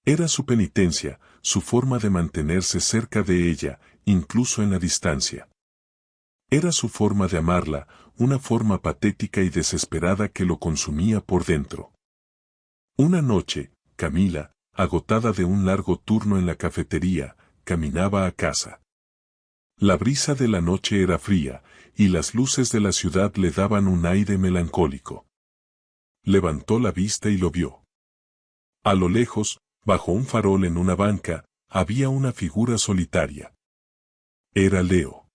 Era su penitencia, su forma de mantenerse cerca de ella, incluso en la distancia. Era su forma de amarla, una forma patética y desesperada que lo consumía por dentro. Una noche, Camila, agotada de un largo turno en la cafetería, caminaba a casa. La brisa de la noche era fría, y las luces de la ciudad le daban un aire melancólico. Levantó la vista y lo vio. A lo lejos, bajo un farol en una banca, había una figura solitaria. Era Leo.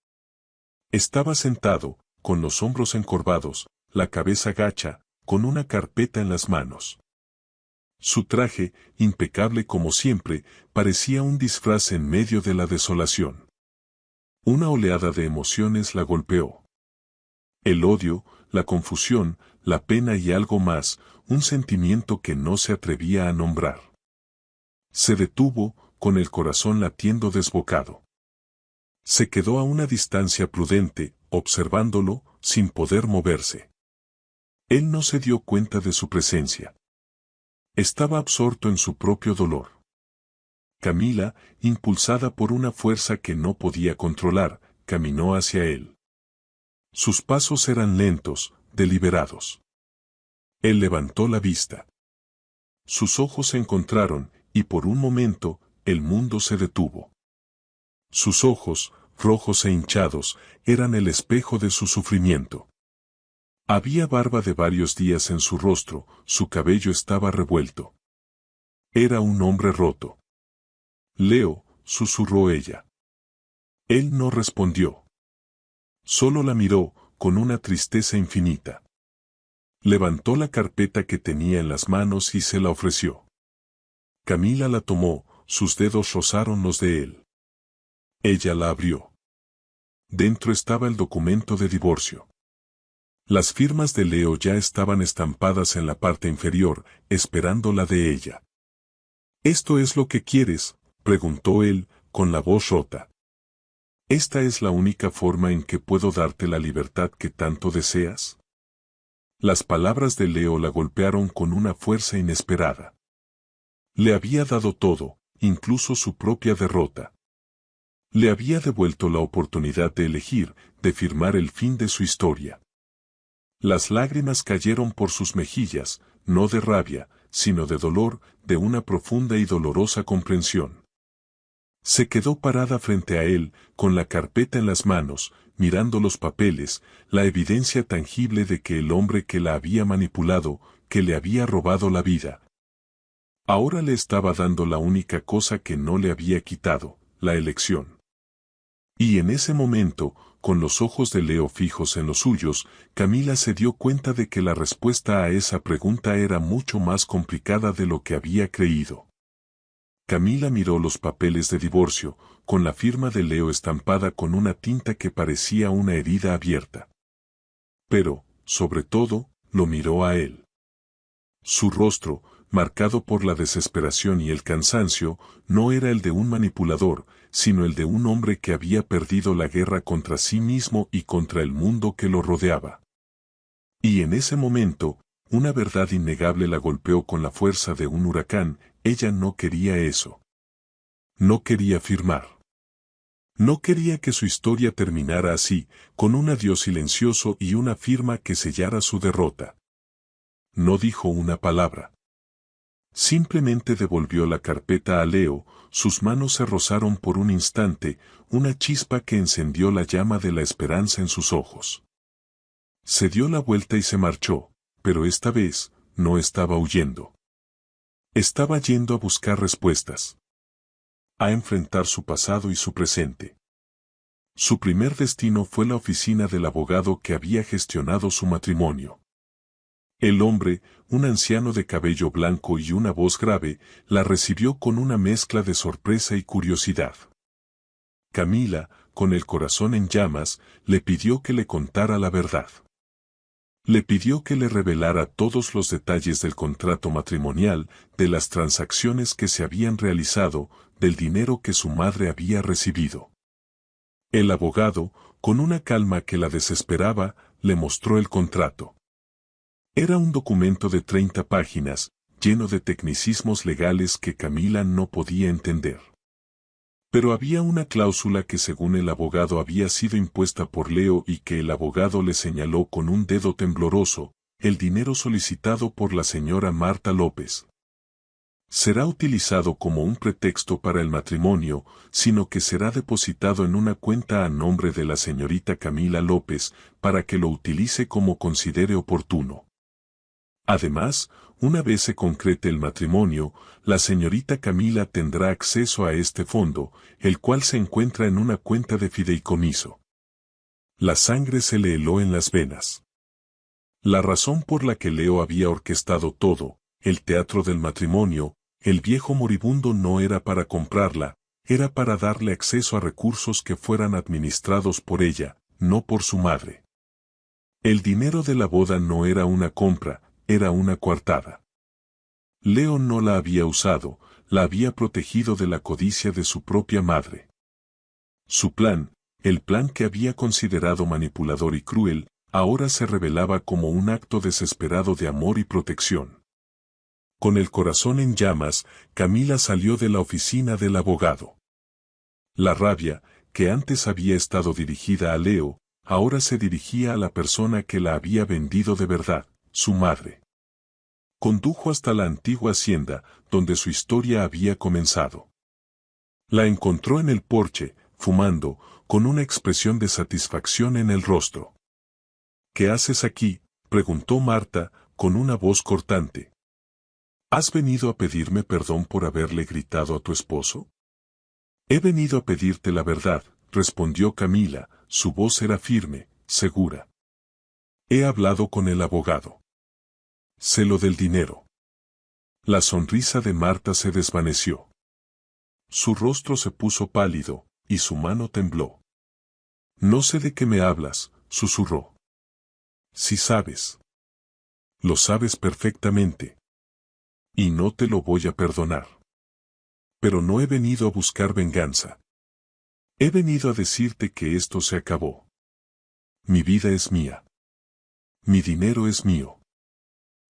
Estaba sentado, con los hombros encorvados, la cabeza gacha, con una carpeta en las manos. Su traje, impecable como siempre, parecía un disfraz en medio de la desolación. Una oleada de emociones la golpeó. El odio, la confusión, la pena y algo más, un sentimiento que no se atrevía a nombrar. Se detuvo, con el corazón latiendo desbocado. Se quedó a una distancia prudente, observándolo, sin poder moverse. Él no se dio cuenta de su presencia. Estaba absorto en su propio dolor. Camila, impulsada por una fuerza que no podía controlar, caminó hacia él. Sus pasos eran lentos, deliberados. Él levantó la vista. Sus ojos se encontraron, y por un momento, el mundo se detuvo. Sus ojos, rojos e hinchados, eran el espejo de su sufrimiento. Había barba de varios días en su rostro, su cabello estaba revuelto. Era un hombre roto. Leo, susurró ella. Él no respondió. Solo la miró, con una tristeza infinita. Levantó la carpeta que tenía en las manos y se la ofreció. Camila la tomó, sus dedos rozaron los de él. Ella la abrió. Dentro estaba el documento de divorcio. Las firmas de Leo ya estaban estampadas en la parte inferior, esperando la de ella. ¿Esto es lo que quieres?, preguntó él, con la voz rota. ¿Esta es la única forma en que puedo darte la libertad que tanto deseas? Las palabras de Leo la golpearon con una fuerza inesperada. Le había dado todo, incluso su propia derrota. Le había devuelto la oportunidad de elegir, de firmar el fin de su historia. Las lágrimas cayeron por sus mejillas, no de rabia, sino de dolor, de una profunda y dolorosa comprensión. Se quedó parada frente a él, con la carpeta en las manos, mirando los papeles, la evidencia tangible de que el hombre que la había manipulado, que le había robado la vida, ahora le estaba dando la única cosa que no le había quitado, la elección. Y en ese momento, con los ojos de Leo fijos en los suyos, Camila se dio cuenta de que la respuesta a esa pregunta era mucho más complicada de lo que había creído. Camila miró los papeles de divorcio, con la firma de Leo estampada con una tinta que parecía una herida abierta. Pero, sobre todo, lo miró a él. Su rostro, marcado por la desesperación y el cansancio, no era el de un manipulador, sino el de un hombre que había perdido la guerra contra sí mismo y contra el mundo que lo rodeaba. Y en ese momento, una verdad innegable la golpeó con la fuerza de un huracán. Ella no quería eso. No quería firmar. No quería que su historia terminara así, con un adiós silencioso y una firma que sellara su derrota. No dijo una palabra. Simplemente devolvió la carpeta a Leo, sus manos se rozaron por un instante, una chispa que encendió la llama de la esperanza en sus ojos. Se dio la vuelta y se marchó, pero esta vez, no estaba huyendo. Estaba yendo a buscar respuestas. A enfrentar su pasado y su presente. Su primer destino fue la oficina del abogado que había gestionado su matrimonio. El hombre, un anciano de cabello blanco y una voz grave, la recibió con una mezcla de sorpresa y curiosidad. Camila, con el corazón en llamas, le pidió que le contara la verdad. Le pidió que le revelara todos los detalles del contrato matrimonial, de las transacciones que se habían realizado, del dinero que su madre había recibido. El abogado, con una calma que la desesperaba, le mostró el contrato. Era un documento de 30 páginas, lleno de tecnicismos legales que Camila no podía entender. Pero había una cláusula que según el abogado había sido impuesta por Leo y que el abogado le señaló con un dedo tembloroso: el dinero solicitado por la señora Marta López será utilizado como un pretexto para el matrimonio, sino que será depositado en una cuenta a nombre de la señorita Camila López, para que lo utilice como considere oportuno. Además, una vez se concrete el matrimonio, la señorita Camila tendrá acceso a este fondo, el cual se encuentra en una cuenta de fideicomiso. La sangre se le heló en las venas. La razón por la que Leo había orquestado todo, el teatro del matrimonio, el viejo moribundo, no era para comprarla, era para darle acceso a recursos que fueran administrados por ella, no por su madre. El dinero de la boda no era una compra, era una coartada. Leo no la había usado, la había protegido de la codicia de su propia madre. Su plan, el plan que había considerado manipulador y cruel, ahora se revelaba como un acto desesperado de amor y protección. Con el corazón en llamas, Camila salió de la oficina del abogado. La rabia, que antes había estado dirigida a Leo, ahora se dirigía a la persona que la había vendido de verdad, su madre. Condujo hasta la antigua hacienda, donde su historia había comenzado. La encontró en el porche, fumando, con una expresión de satisfacción en el rostro. ¿Qué haces aquí?, preguntó Marta, con una voz cortante. ¿Has venido a pedirme perdón por haberle gritado a tu esposo? He venido a pedirte la verdad, respondió Camila, su voz era firme, segura. He hablado con el abogado. Sé lo del dinero. La sonrisa de Marta se desvaneció. Su rostro se puso pálido, y su mano tembló. No sé de qué me hablas, susurró. Sí sabes. Lo sabes perfectamente. Y no te lo voy a perdonar. Pero no he venido a buscar venganza. He venido a decirte que esto se acabó. Mi vida es mía. Mi dinero es mío.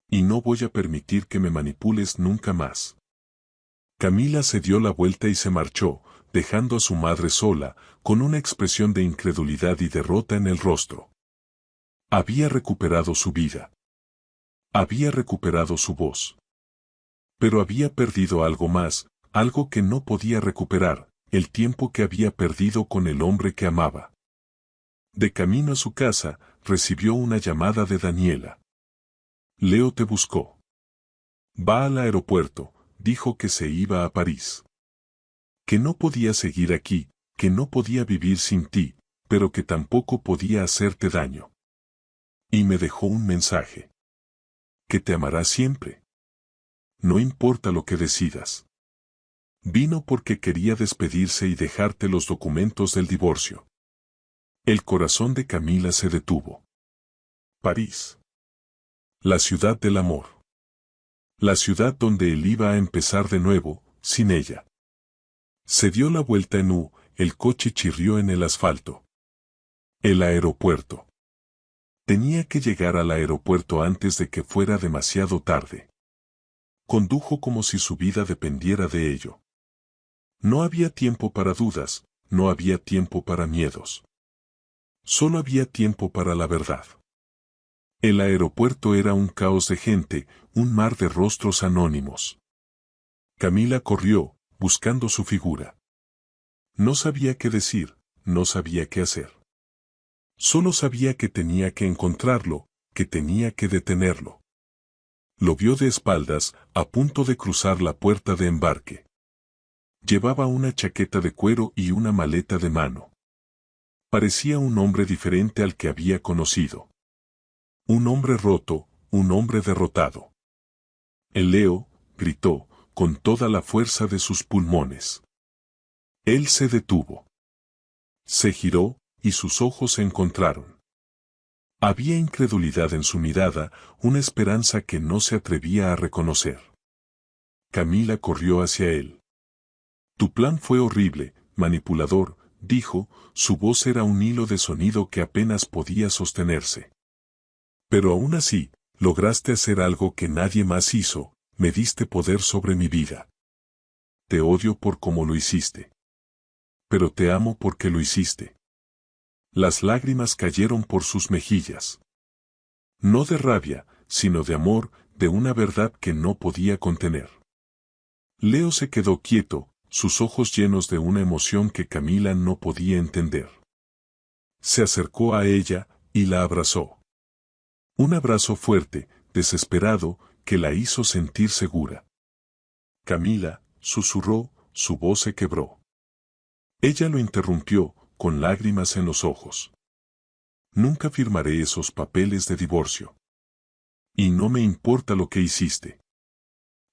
Y no voy a permitir que me manipules nunca más. Camila se dio la vuelta y se marchó, dejando a su madre sola, con una expresión de incredulidad y derrota en el rostro. Había recuperado su vida. Había recuperado su voz. Pero había perdido algo más, algo que no podía recuperar, el tiempo que había perdido con el hombre que amaba. De camino a su casa, recibió una llamada de Daniela. Leo te buscó. Va al aeropuerto, dijo que se iba a París. Que no podía seguir aquí, que no podía vivir sin ti, pero que tampoco podía hacerte daño. Y me dejó un mensaje. Que te amará siempre. No importa lo que decidas. Vino porque quería despedirse y dejarte los documentos del divorcio. El corazón de Camila se detuvo. París. La ciudad del amor. La ciudad donde él iba a empezar de nuevo, sin ella. Se dio la vuelta en U, el coche chirrió en el asfalto. El aeropuerto. Tenía que llegar al aeropuerto antes de que fuera demasiado tarde. Condujo como si su vida dependiera de ello. No había tiempo para dudas, no había tiempo para miedos. Solo había tiempo para la verdad. El aeropuerto era un caos de gente, un mar de rostros anónimos. Camila corrió, buscando su figura. No sabía qué decir, no sabía qué hacer. Solo sabía que tenía que encontrarlo, que tenía que detenerlo. Lo vio de espaldas, a punto de cruzar la puerta de embarque. Llevaba una chaqueta de cuero y una maleta de mano. Parecía un hombre diferente al que había conocido. Un hombre roto, un hombre derrotado. El Leo, gritó, con toda la fuerza de sus pulmones. Él se detuvo. Se giró, y sus ojos se encontraron. Había incredulidad en su mirada, una esperanza que no se atrevía a reconocer. Camila corrió hacia él. Tu plan fue horrible, manipulador, dijo, su voz era un hilo de sonido que apenas podía sostenerse. Pero aún así, lograste hacer algo que nadie más hizo, me diste poder sobre mi vida. Te odio por cómo lo hiciste. Pero te amo porque lo hiciste. Las lágrimas cayeron por sus mejillas. No de rabia, sino de amor, de una verdad que no podía contener. Leo se quedó quieto, sus ojos llenos de una emoción que Camila no podía entender. Se acercó a ella, y la abrazó. Un abrazo fuerte, desesperado, que la hizo sentir segura. Camila, susurró, su voz se quebró. Ella lo interrumpió, con lágrimas en los ojos. Nunca firmaré esos papeles de divorcio. Y no me importa lo que hiciste.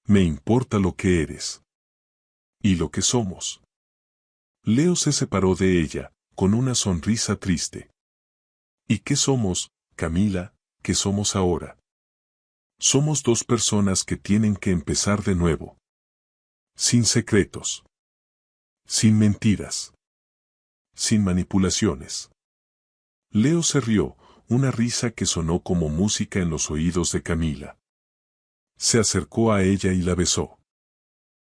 Me importa lo que eres. Y lo que somos. Leo se separó de ella, con una sonrisa triste. ¿Y qué somos, Camila, qué somos ahora? Somos dos personas que tienen que empezar de nuevo. Sin secretos. Sin mentiras. Sin manipulaciones. Leo se rió, una risa que sonó como música en los oídos de Camila. Se acercó a ella y la besó.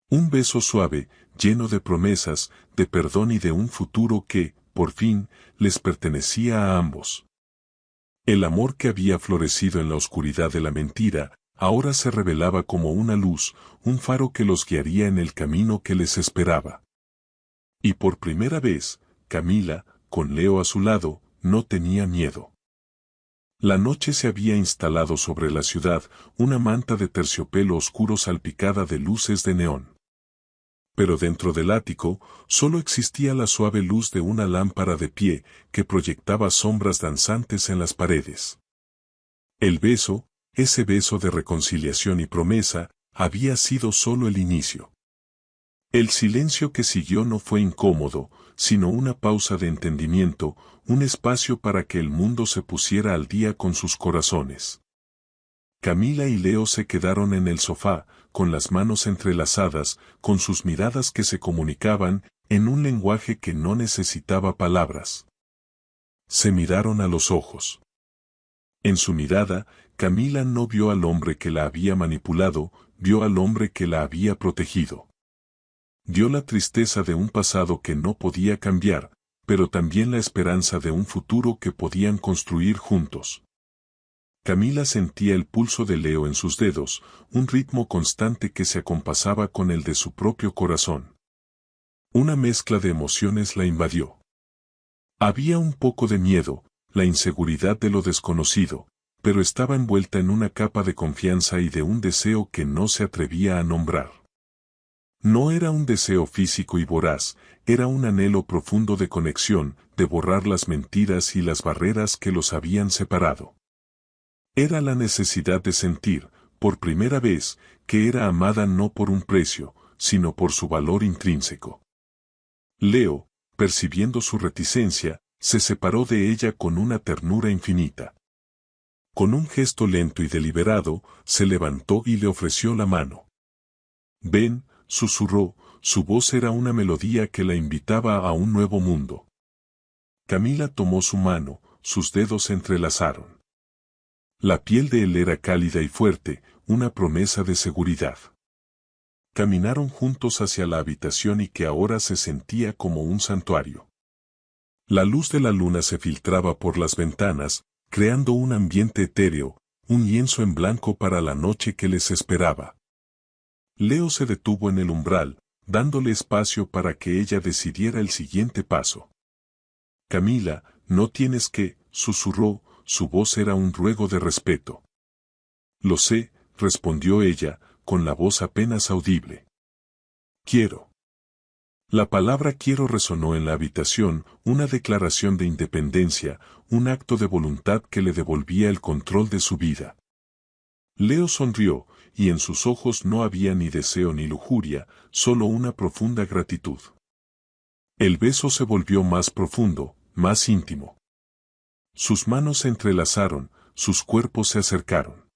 Un beso suave, lleno de promesas, de perdón y de un futuro que, por fin, les pertenecía a ambos. El amor que había florecido en la oscuridad de la mentira, ahora se revelaba como una luz, un faro que los guiaría en el camino que les esperaba. Y por primera vez, Camila, con Leo a su lado, no tenía miedo. La noche se había instalado sobre la ciudad, una manta de terciopelo oscuro salpicada de luces de neón. Pero dentro del ático, solo existía la suave luz de una lámpara de pie, que proyectaba sombras danzantes en las paredes. El beso, ese beso de reconciliación y promesa, había sido solo el inicio. El silencio que siguió no fue incómodo, sino una pausa de entendimiento, un espacio para que el mundo se pusiera al día con sus corazones. Camila y Leo se quedaron en el sofá, con las manos entrelazadas, con sus miradas que se comunicaban, en un lenguaje que no necesitaba palabras. Se miraron a los ojos. En su mirada, Camila no vio al hombre que la había manipulado, vio al hombre que la había protegido. Vio la tristeza de un pasado que no podía cambiar, pero también la esperanza de un futuro que podían construir juntos. Camila sentía el pulso de Leo en sus dedos, un ritmo constante que se acompasaba con el de su propio corazón. Una mezcla de emociones la invadió. Había un poco de miedo, la inseguridad de lo desconocido, pero estaba envuelta en una capa de confianza y de un deseo que no se atrevía a nombrar. No era un deseo físico y voraz, era un anhelo profundo de conexión, de borrar las mentiras y las barreras que los habían separado. Era la necesidad de sentir, por primera vez, que era amada no por un precio, sino por su valor intrínseco. Leo, percibiendo su reticencia, se separó de ella con una ternura infinita. Con un gesto lento y deliberado, se levantó y le ofreció la mano. «Ven», susurró, su voz era una melodía que la invitaba a un nuevo mundo. Camila tomó su mano, sus dedos se entrelazaron. La piel de él era cálida y fuerte, una promesa de seguridad. Caminaron juntos hacia la habitación y que ahora se sentía como un santuario. La luz de la luna se filtraba por las ventanas, creando un ambiente etéreo, un lienzo en blanco para la noche que les esperaba. Leo se detuvo en el umbral, dándole espacio para que ella decidiera el siguiente paso. «Camila, no tienes que», susurró, su voz era un ruego de respeto. «Lo sé», respondió ella, con la voz apenas audible. «Quiero». La palabra quiero resonó en la habitación, una declaración de independencia, un acto de voluntad que le devolvía el control de su vida. Leo sonrió, y en sus ojos no había ni deseo ni lujuria, solo una profunda gratitud. El beso se volvió más profundo, más íntimo. Sus manos se entrelazaron, sus cuerpos se acercaron.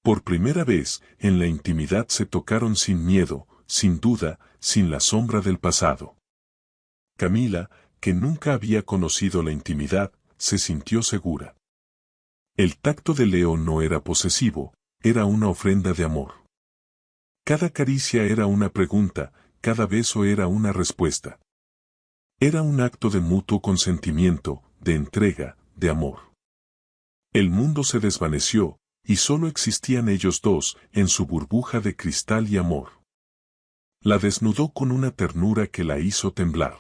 Por primera vez, en la intimidad se tocaron sin miedo, sin duda, sin la sombra del pasado. Camila, que nunca había conocido la intimidad, se sintió segura. El tacto de Leo no era posesivo, era una ofrenda de amor. Cada caricia era una pregunta, cada beso era una respuesta. Era un acto de mutuo consentimiento, de entrega, de amor. El mundo se desvaneció, y solo existían ellos dos, en su burbuja de cristal y amor. La desnudó con una ternura que la hizo temblar.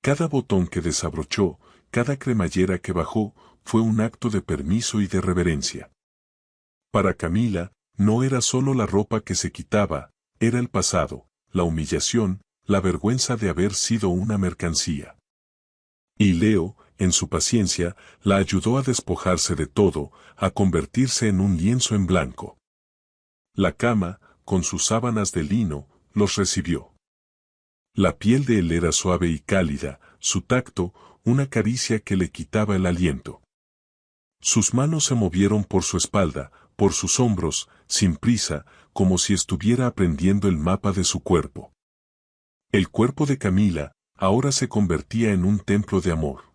Cada botón que desabrochó, cada cremallera que bajó, fue un acto de permiso y de reverencia. Para Camila, no era solo la ropa que se quitaba, era el pasado, la humillación, la vergüenza de haber sido una mercancía. Y Leo, en su paciencia, la ayudó a despojarse de todo, a convertirse en un lienzo en blanco. La cama, con sus sábanas de lino, los recibió. La piel de él era suave y cálida, su tacto, una caricia que le quitaba el aliento. Sus manos se movieron por su espalda, por sus hombros, sin prisa, como si estuviera aprendiendo el mapa de su cuerpo. El cuerpo de Camila, ahora se convertía en un templo de amor.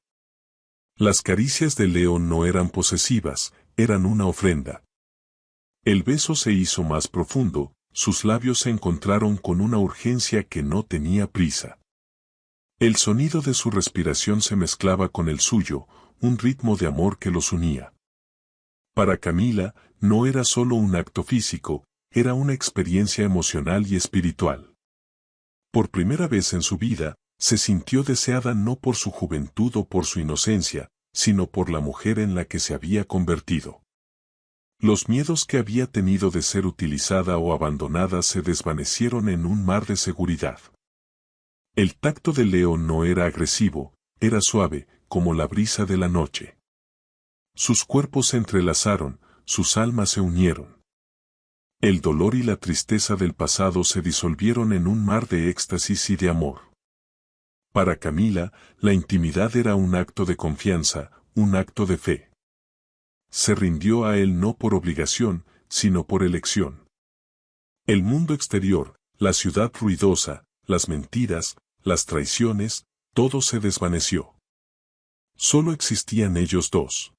Las caricias de Leo no eran posesivas, eran una ofrenda. El beso se hizo más profundo, sus labios se encontraron con una urgencia que no tenía prisa. El sonido de su respiración se mezclaba con el suyo, un ritmo de amor que los unía. Para Camila, no era solo un acto físico, era una experiencia emocional y espiritual. Por primera vez en su vida, se sintió deseada no por su juventud o por su inocencia, sino por la mujer en la que se había convertido. Los miedos que había tenido de ser utilizada o abandonada se desvanecieron en un mar de seguridad. El tacto de Leo no era agresivo, era suave, como la brisa de la noche. Sus cuerpos se entrelazaron, sus almas se unieron. El dolor y la tristeza del pasado se disolvieron en un mar de éxtasis y de amor. Para Camila, la intimidad era un acto de confianza, un acto de fe. Se rindió a él no por obligación, sino por elección. El mundo exterior, la ciudad ruidosa, las mentiras, las traiciones, todo se desvaneció. Solo existían ellos dos.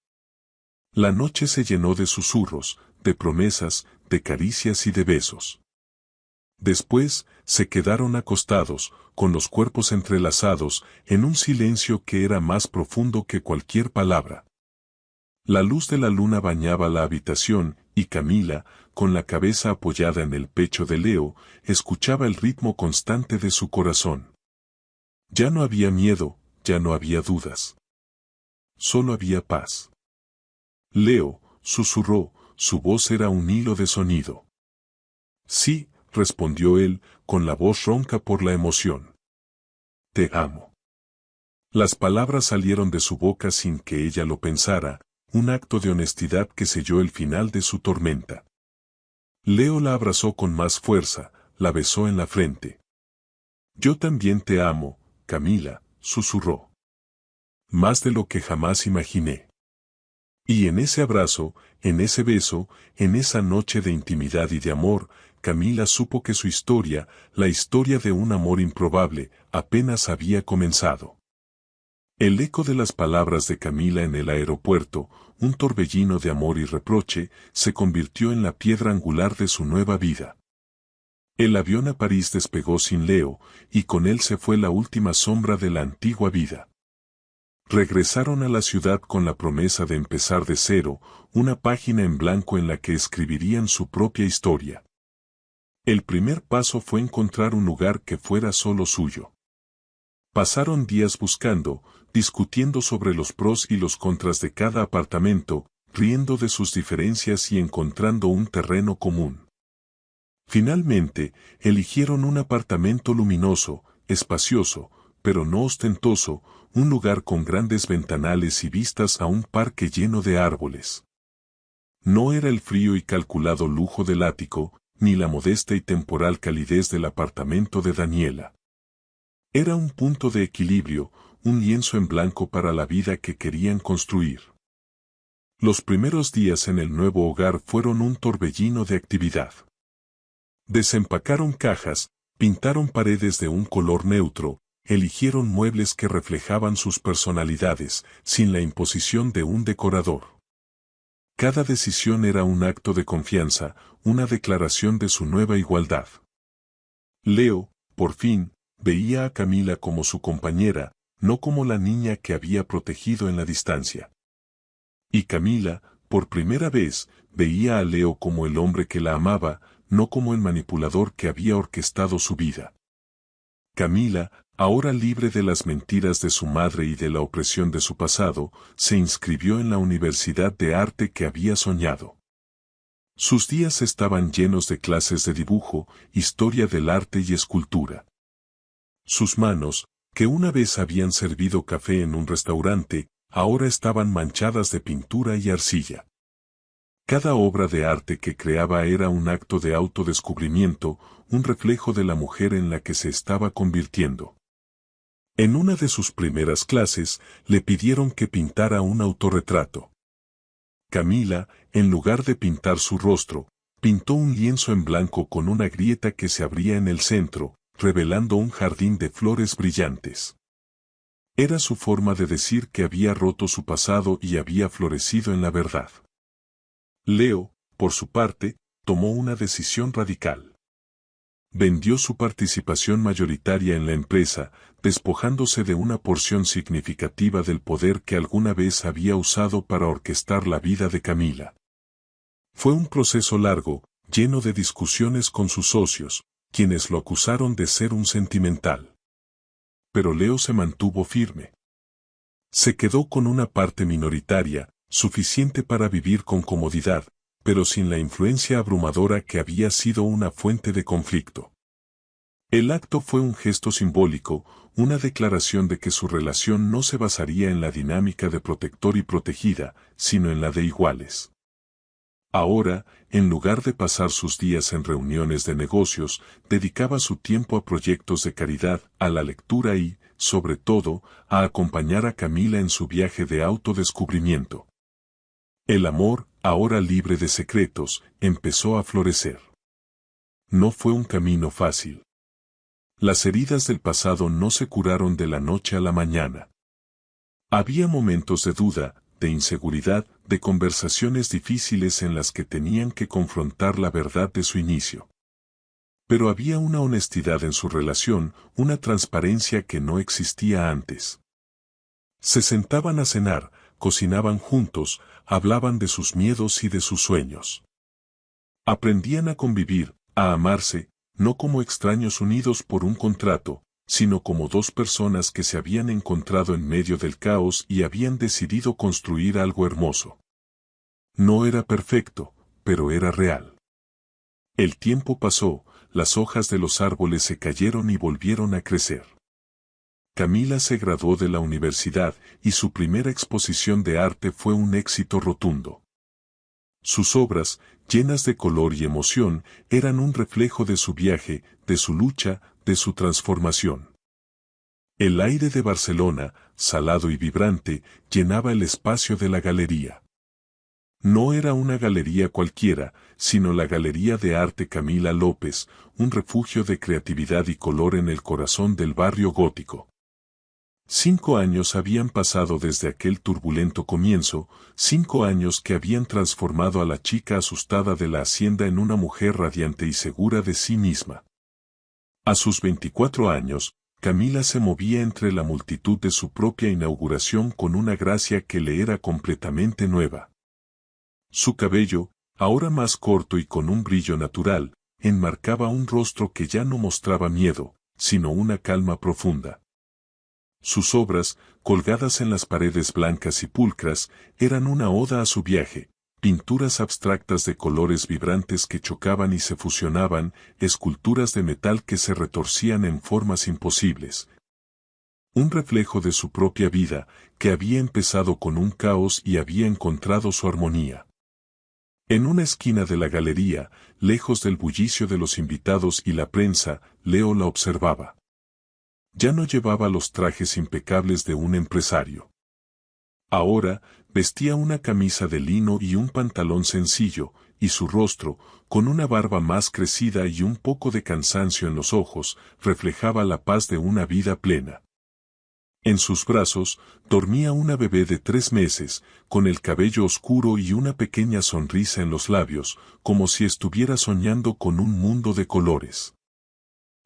La noche se llenó de susurros, de promesas, de caricias y de besos. Después, se quedaron acostados, con los cuerpos entrelazados, en un silencio que era más profundo que cualquier palabra. La luz de la luna bañaba la habitación, y Camila, con la cabeza apoyada en el pecho de Leo, escuchaba el ritmo constante de su corazón. Ya no había miedo, ya no había dudas. Solo había paz. Leo, susurró, su voz era un hilo de sonido. Sí, respondió él, con la voz ronca por la emoción. Te amo. Las palabras salieron de su boca sin que ella lo pensara, un acto de honestidad que selló el final de su tormenta. Leo la abrazó con más fuerza, la besó en la frente. Yo también te amo, Camila, susurró. Más de lo que jamás imaginé. Y en ese abrazo, en ese beso, en esa noche de intimidad y de amor, Camila supo que su historia, la historia de un amor improbable, apenas había comenzado. El eco de las palabras de Camila en el aeropuerto, un torbellino de amor y reproche, se convirtió en la piedra angular de su nueva vida. El avión a París despegó sin Leo, y con él se fue la última sombra de la antigua vida. Regresaron a la ciudad con la promesa de empezar de cero, una página en blanco en la que escribirían su propia historia. El primer paso fue encontrar un lugar que fuera solo suyo. Pasaron días buscando, discutiendo sobre los pros y los contras de cada apartamento, riendo de sus diferencias y encontrando un terreno común. Finalmente, eligieron un apartamento luminoso, espacioso, pero no ostentoso, un lugar con grandes ventanales y vistas a un parque lleno de árboles. No era el frío y calculado lujo del ático, ni la modesta y temporal calidez del apartamento de Daniela. Era un punto de equilibrio, un lienzo en blanco para la vida que querían construir. Los primeros días en el nuevo hogar fueron un torbellino de actividad. Desempacaron cajas, pintaron paredes de un color neutro, eligieron muebles que reflejaban sus personalidades, sin la imposición de un decorador. Cada decisión era un acto de confianza, una declaración de su nueva igualdad. Leo, por fin, veía a Camila como su compañera, no como la niña que había protegido en la distancia. Y Camila, por primera vez, veía a Leo como el hombre que la amaba, no como el manipulador que había orquestado su vida. Camila, ahora libre de las mentiras de su madre y de la opresión de su pasado, se inscribió en la Universidad de Arte que había soñado. Sus días estaban llenos de clases de dibujo, historia del arte y escultura. Sus manos, que una vez habían servido café en un restaurante, ahora estaban manchadas de pintura y arcilla. Cada obra de arte que creaba era un acto de autodescubrimiento, un reflejo de la mujer en la que se estaba convirtiendo. En una de sus primeras clases, le pidieron que pintara un autorretrato. Camila, en lugar de pintar su rostro, pintó un lienzo en blanco con una grieta que se abría en el centro, revelando un jardín de flores brillantes. Era su forma de decir que había roto su pasado y había florecido en la verdad. Leo, por su parte, tomó una decisión radical. Vendió su participación mayoritaria en la empresa, despojándose de una porción significativa del poder que alguna vez había usado para orquestar la vida de Camila. Fue un proceso largo, lleno de discusiones con sus socios, quienes lo acusaron de ser un sentimental. Pero Leo se mantuvo firme. Se quedó con una parte minoritaria, suficiente para vivir con comodidad, pero sin la influencia abrumadora que había sido una fuente de conflicto. El acto fue un gesto simbólico, una declaración de que su relación no se basaría en la dinámica de protector y protegida, sino en la de iguales. Ahora, en lugar de pasar sus días en reuniones de negocios, dedicaba su tiempo a proyectos de caridad, a la lectura y, sobre todo, a acompañar a Camila en su viaje de autodescubrimiento. El amor, ahora libre de secretos, empezó a florecer. No fue un camino fácil. Las heridas del pasado no se curaron de la noche a la mañana. Había momentos de duda, de inseguridad, de conversaciones difíciles en las que tenían que confrontar la verdad de su inicio. Pero había una honestidad en su relación, una transparencia que no existía antes. Se sentaban a cenar, cocinaban juntos, hablaban de sus miedos y de sus sueños. Aprendían a convivir, a amarse, no como extraños unidos por un contrato, sino como dos personas que se habían encontrado en medio del caos y habían decidido construir algo hermoso. No era perfecto, pero era real. El tiempo pasó, las hojas de los árboles se cayeron y volvieron a crecer. Camila se graduó de la universidad y su primera exposición de arte fue un éxito rotundo. Sus obras, llenas de color y emoción, eran un reflejo de su viaje, de su lucha, de su transformación. El aire de Barcelona, salado y vibrante, llenaba el espacio de la galería. No era una galería cualquiera, sino la Galería de Arte Camila López, un refugio de creatividad y color en el corazón del barrio gótico. 5 años habían pasado desde aquel turbulento comienzo, 5 años que habían transformado a la chica asustada de la hacienda en una mujer radiante y segura de sí misma. A sus 24 años, Camila se movía entre la multitud de su propia inauguración con una gracia que le era completamente nueva. Su cabello, ahora más corto y con un brillo natural, enmarcaba un rostro que ya no mostraba miedo, sino una calma profunda. Sus obras, colgadas en las paredes blancas y pulcras, eran una oda a su viaje, pinturas abstractas de colores vibrantes que chocaban y se fusionaban, esculturas de metal que se retorcían en formas imposibles. Un reflejo de su propia vida, que había empezado con un caos y había encontrado su armonía. En una esquina de la galería, lejos del bullicio de los invitados y la prensa, Leo la observaba. Ya no llevaba los trajes impecables de un empresario. Ahora, vestía una camisa de lino y un pantalón sencillo, y su rostro, con una barba más crecida y un poco de cansancio en los ojos, reflejaba la paz de una vida plena. En sus brazos, dormía una bebé de 3 meses, con el cabello oscuro y una pequeña sonrisa en los labios, como si estuviera soñando con un mundo de colores.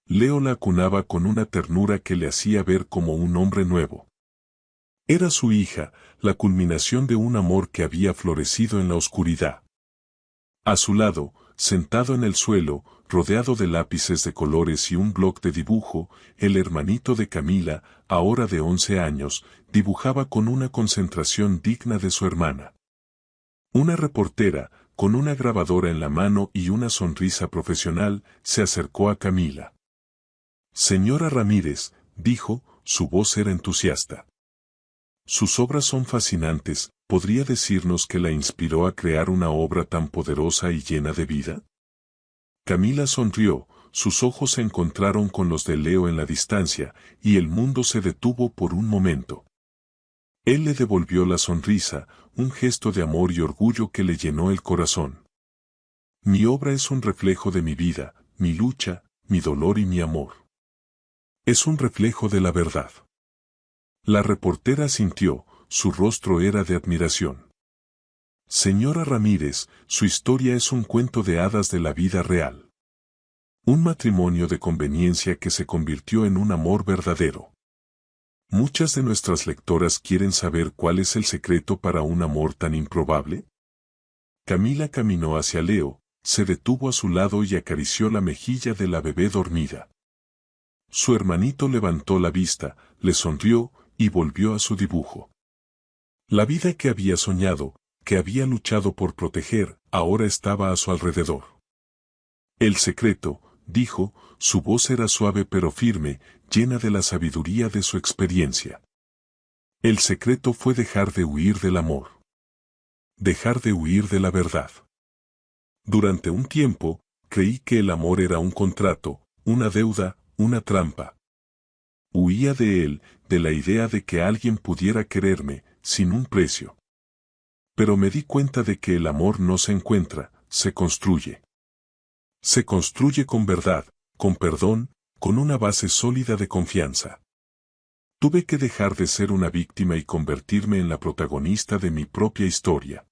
Leo la acunaba con una ternura que le hacía ver como un hombre nuevo. Era su hija, la culminación de un amor que había florecido en la oscuridad. A su lado, sentado en el suelo, rodeado de lápices de colores y un bloc de dibujo, el hermanito de Camila, ahora de 11 años, dibujaba con una concentración digna de su hermana. Una reportera, con una grabadora en la mano y una sonrisa profesional, se acercó a Camila. «Señora Ramírez», dijo, su voz era entusiasta. «Sus obras son fascinantes, ¿podría decirnos qué la inspiró a crear una obra tan poderosa y llena de vida?» Camila sonrió, sus ojos se encontraron con los de Leo en la distancia, y el mundo se detuvo por un momento. Él le devolvió la sonrisa, un gesto de amor y orgullo que le llenó el corazón. «Mi obra es un reflejo de mi vida, mi lucha, mi dolor y mi amor. Es un reflejo de la verdad». La reportera asintió, su rostro era de admiración. «Señora Ramírez, su historia es un cuento de hadas de la vida real. Un matrimonio de conveniencia que se convirtió en un amor verdadero. Muchas de nuestras lectoras quieren saber cuál es el secreto para un amor tan improbable». Camila caminó hacia Leo, se detuvo a su lado y acarició la mejilla de la bebé dormida. Su hermanito levantó la vista, le sonrió y volvió a su dibujo. La vida que había soñado, que había luchado por proteger, ahora estaba a su alrededor. «El secreto», dijo, su voz era suave pero firme, llena de la sabiduría de su experiencia. «El secreto fue dejar de huir del amor. Dejar de huir de la verdad. Durante un tiempo, creí que el amor era un contrato, una deuda, una trampa. Huía de él, de la idea de que alguien pudiera quererme, sin un precio. Pero me di cuenta de que el amor no se encuentra, se construye. Se construye con verdad, con perdón, con una base sólida de confianza. Tuve que dejar de ser una víctima y convertirme en la protagonista de mi propia historia.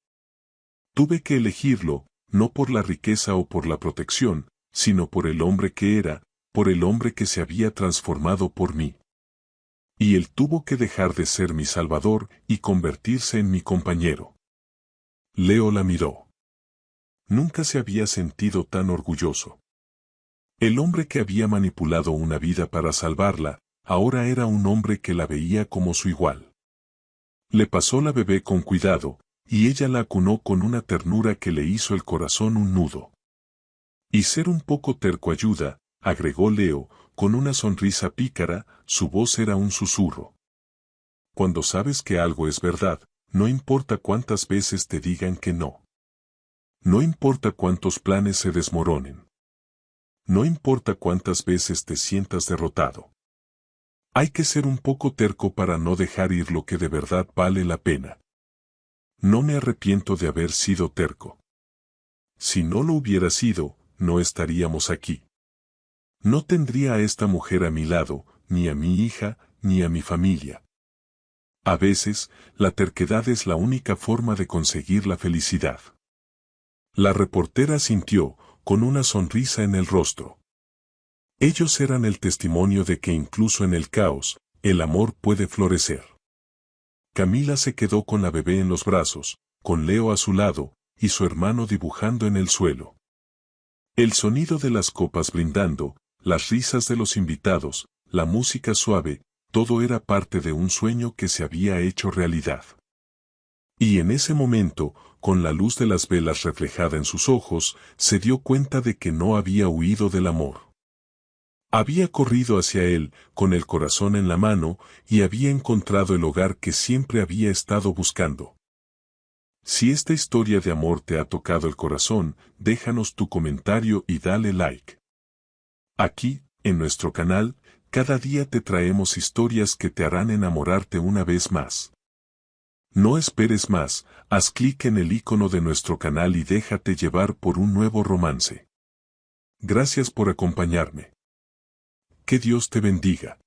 Tuve que elegirlo, no por la riqueza o por la protección, sino por el hombre que era, por el hombre que se había transformado por mí. Y él tuvo que dejar de ser mi salvador y convertirse en mi compañero. Leo la miró. Nunca se había sentido tan orgulloso. El hombre que había manipulado una vida para salvarla, ahora era un hombre que la veía como su igual. Le pasó la bebé con cuidado, y ella la acunó con una ternura que le hizo el corazón un nudo. Y ser un poco terco ayuda, agregó Leo, con una sonrisa pícara, su voz era un susurro. Cuando sabes que algo es verdad, no importa cuántas veces te digan que no. No importa cuántos planes se desmoronen. No importa cuántas veces te sientas derrotado. Hay que ser un poco terco para no dejar ir lo que de verdad vale la pena. No me arrepiento de haber sido terco. Si no lo hubiera sido, no estaríamos aquí. No tendría a esta mujer a mi lado, ni a mi hija, ni a mi familia. A veces, la terquedad es la única forma de conseguir la felicidad. La reportera sintió, con una sonrisa en el rostro. Ellos eran el testimonio de que incluso en el caos, el amor puede florecer. Camila se quedó con la bebé en los brazos, con Leo a su lado, y su hermano dibujando en el suelo. El sonido de las copas brindando, las risas de los invitados, la música suave, todo era parte de un sueño que se había hecho realidad. Y en ese momento, con la luz de las velas reflejada en sus ojos, se dio cuenta de que no había huido del amor. Había corrido hacia él, con el corazón en la mano, y había encontrado el hogar que siempre había estado buscando. Si esta historia de amor te ha tocado el corazón, déjanos tu comentario y dale like. Aquí, en nuestro canal, cada día te traemos historias que te harán enamorarte una vez más. No esperes más, haz clic en el icono de nuestro canal y déjate llevar por un nuevo romance. Gracias por acompañarme. Que Dios te bendiga.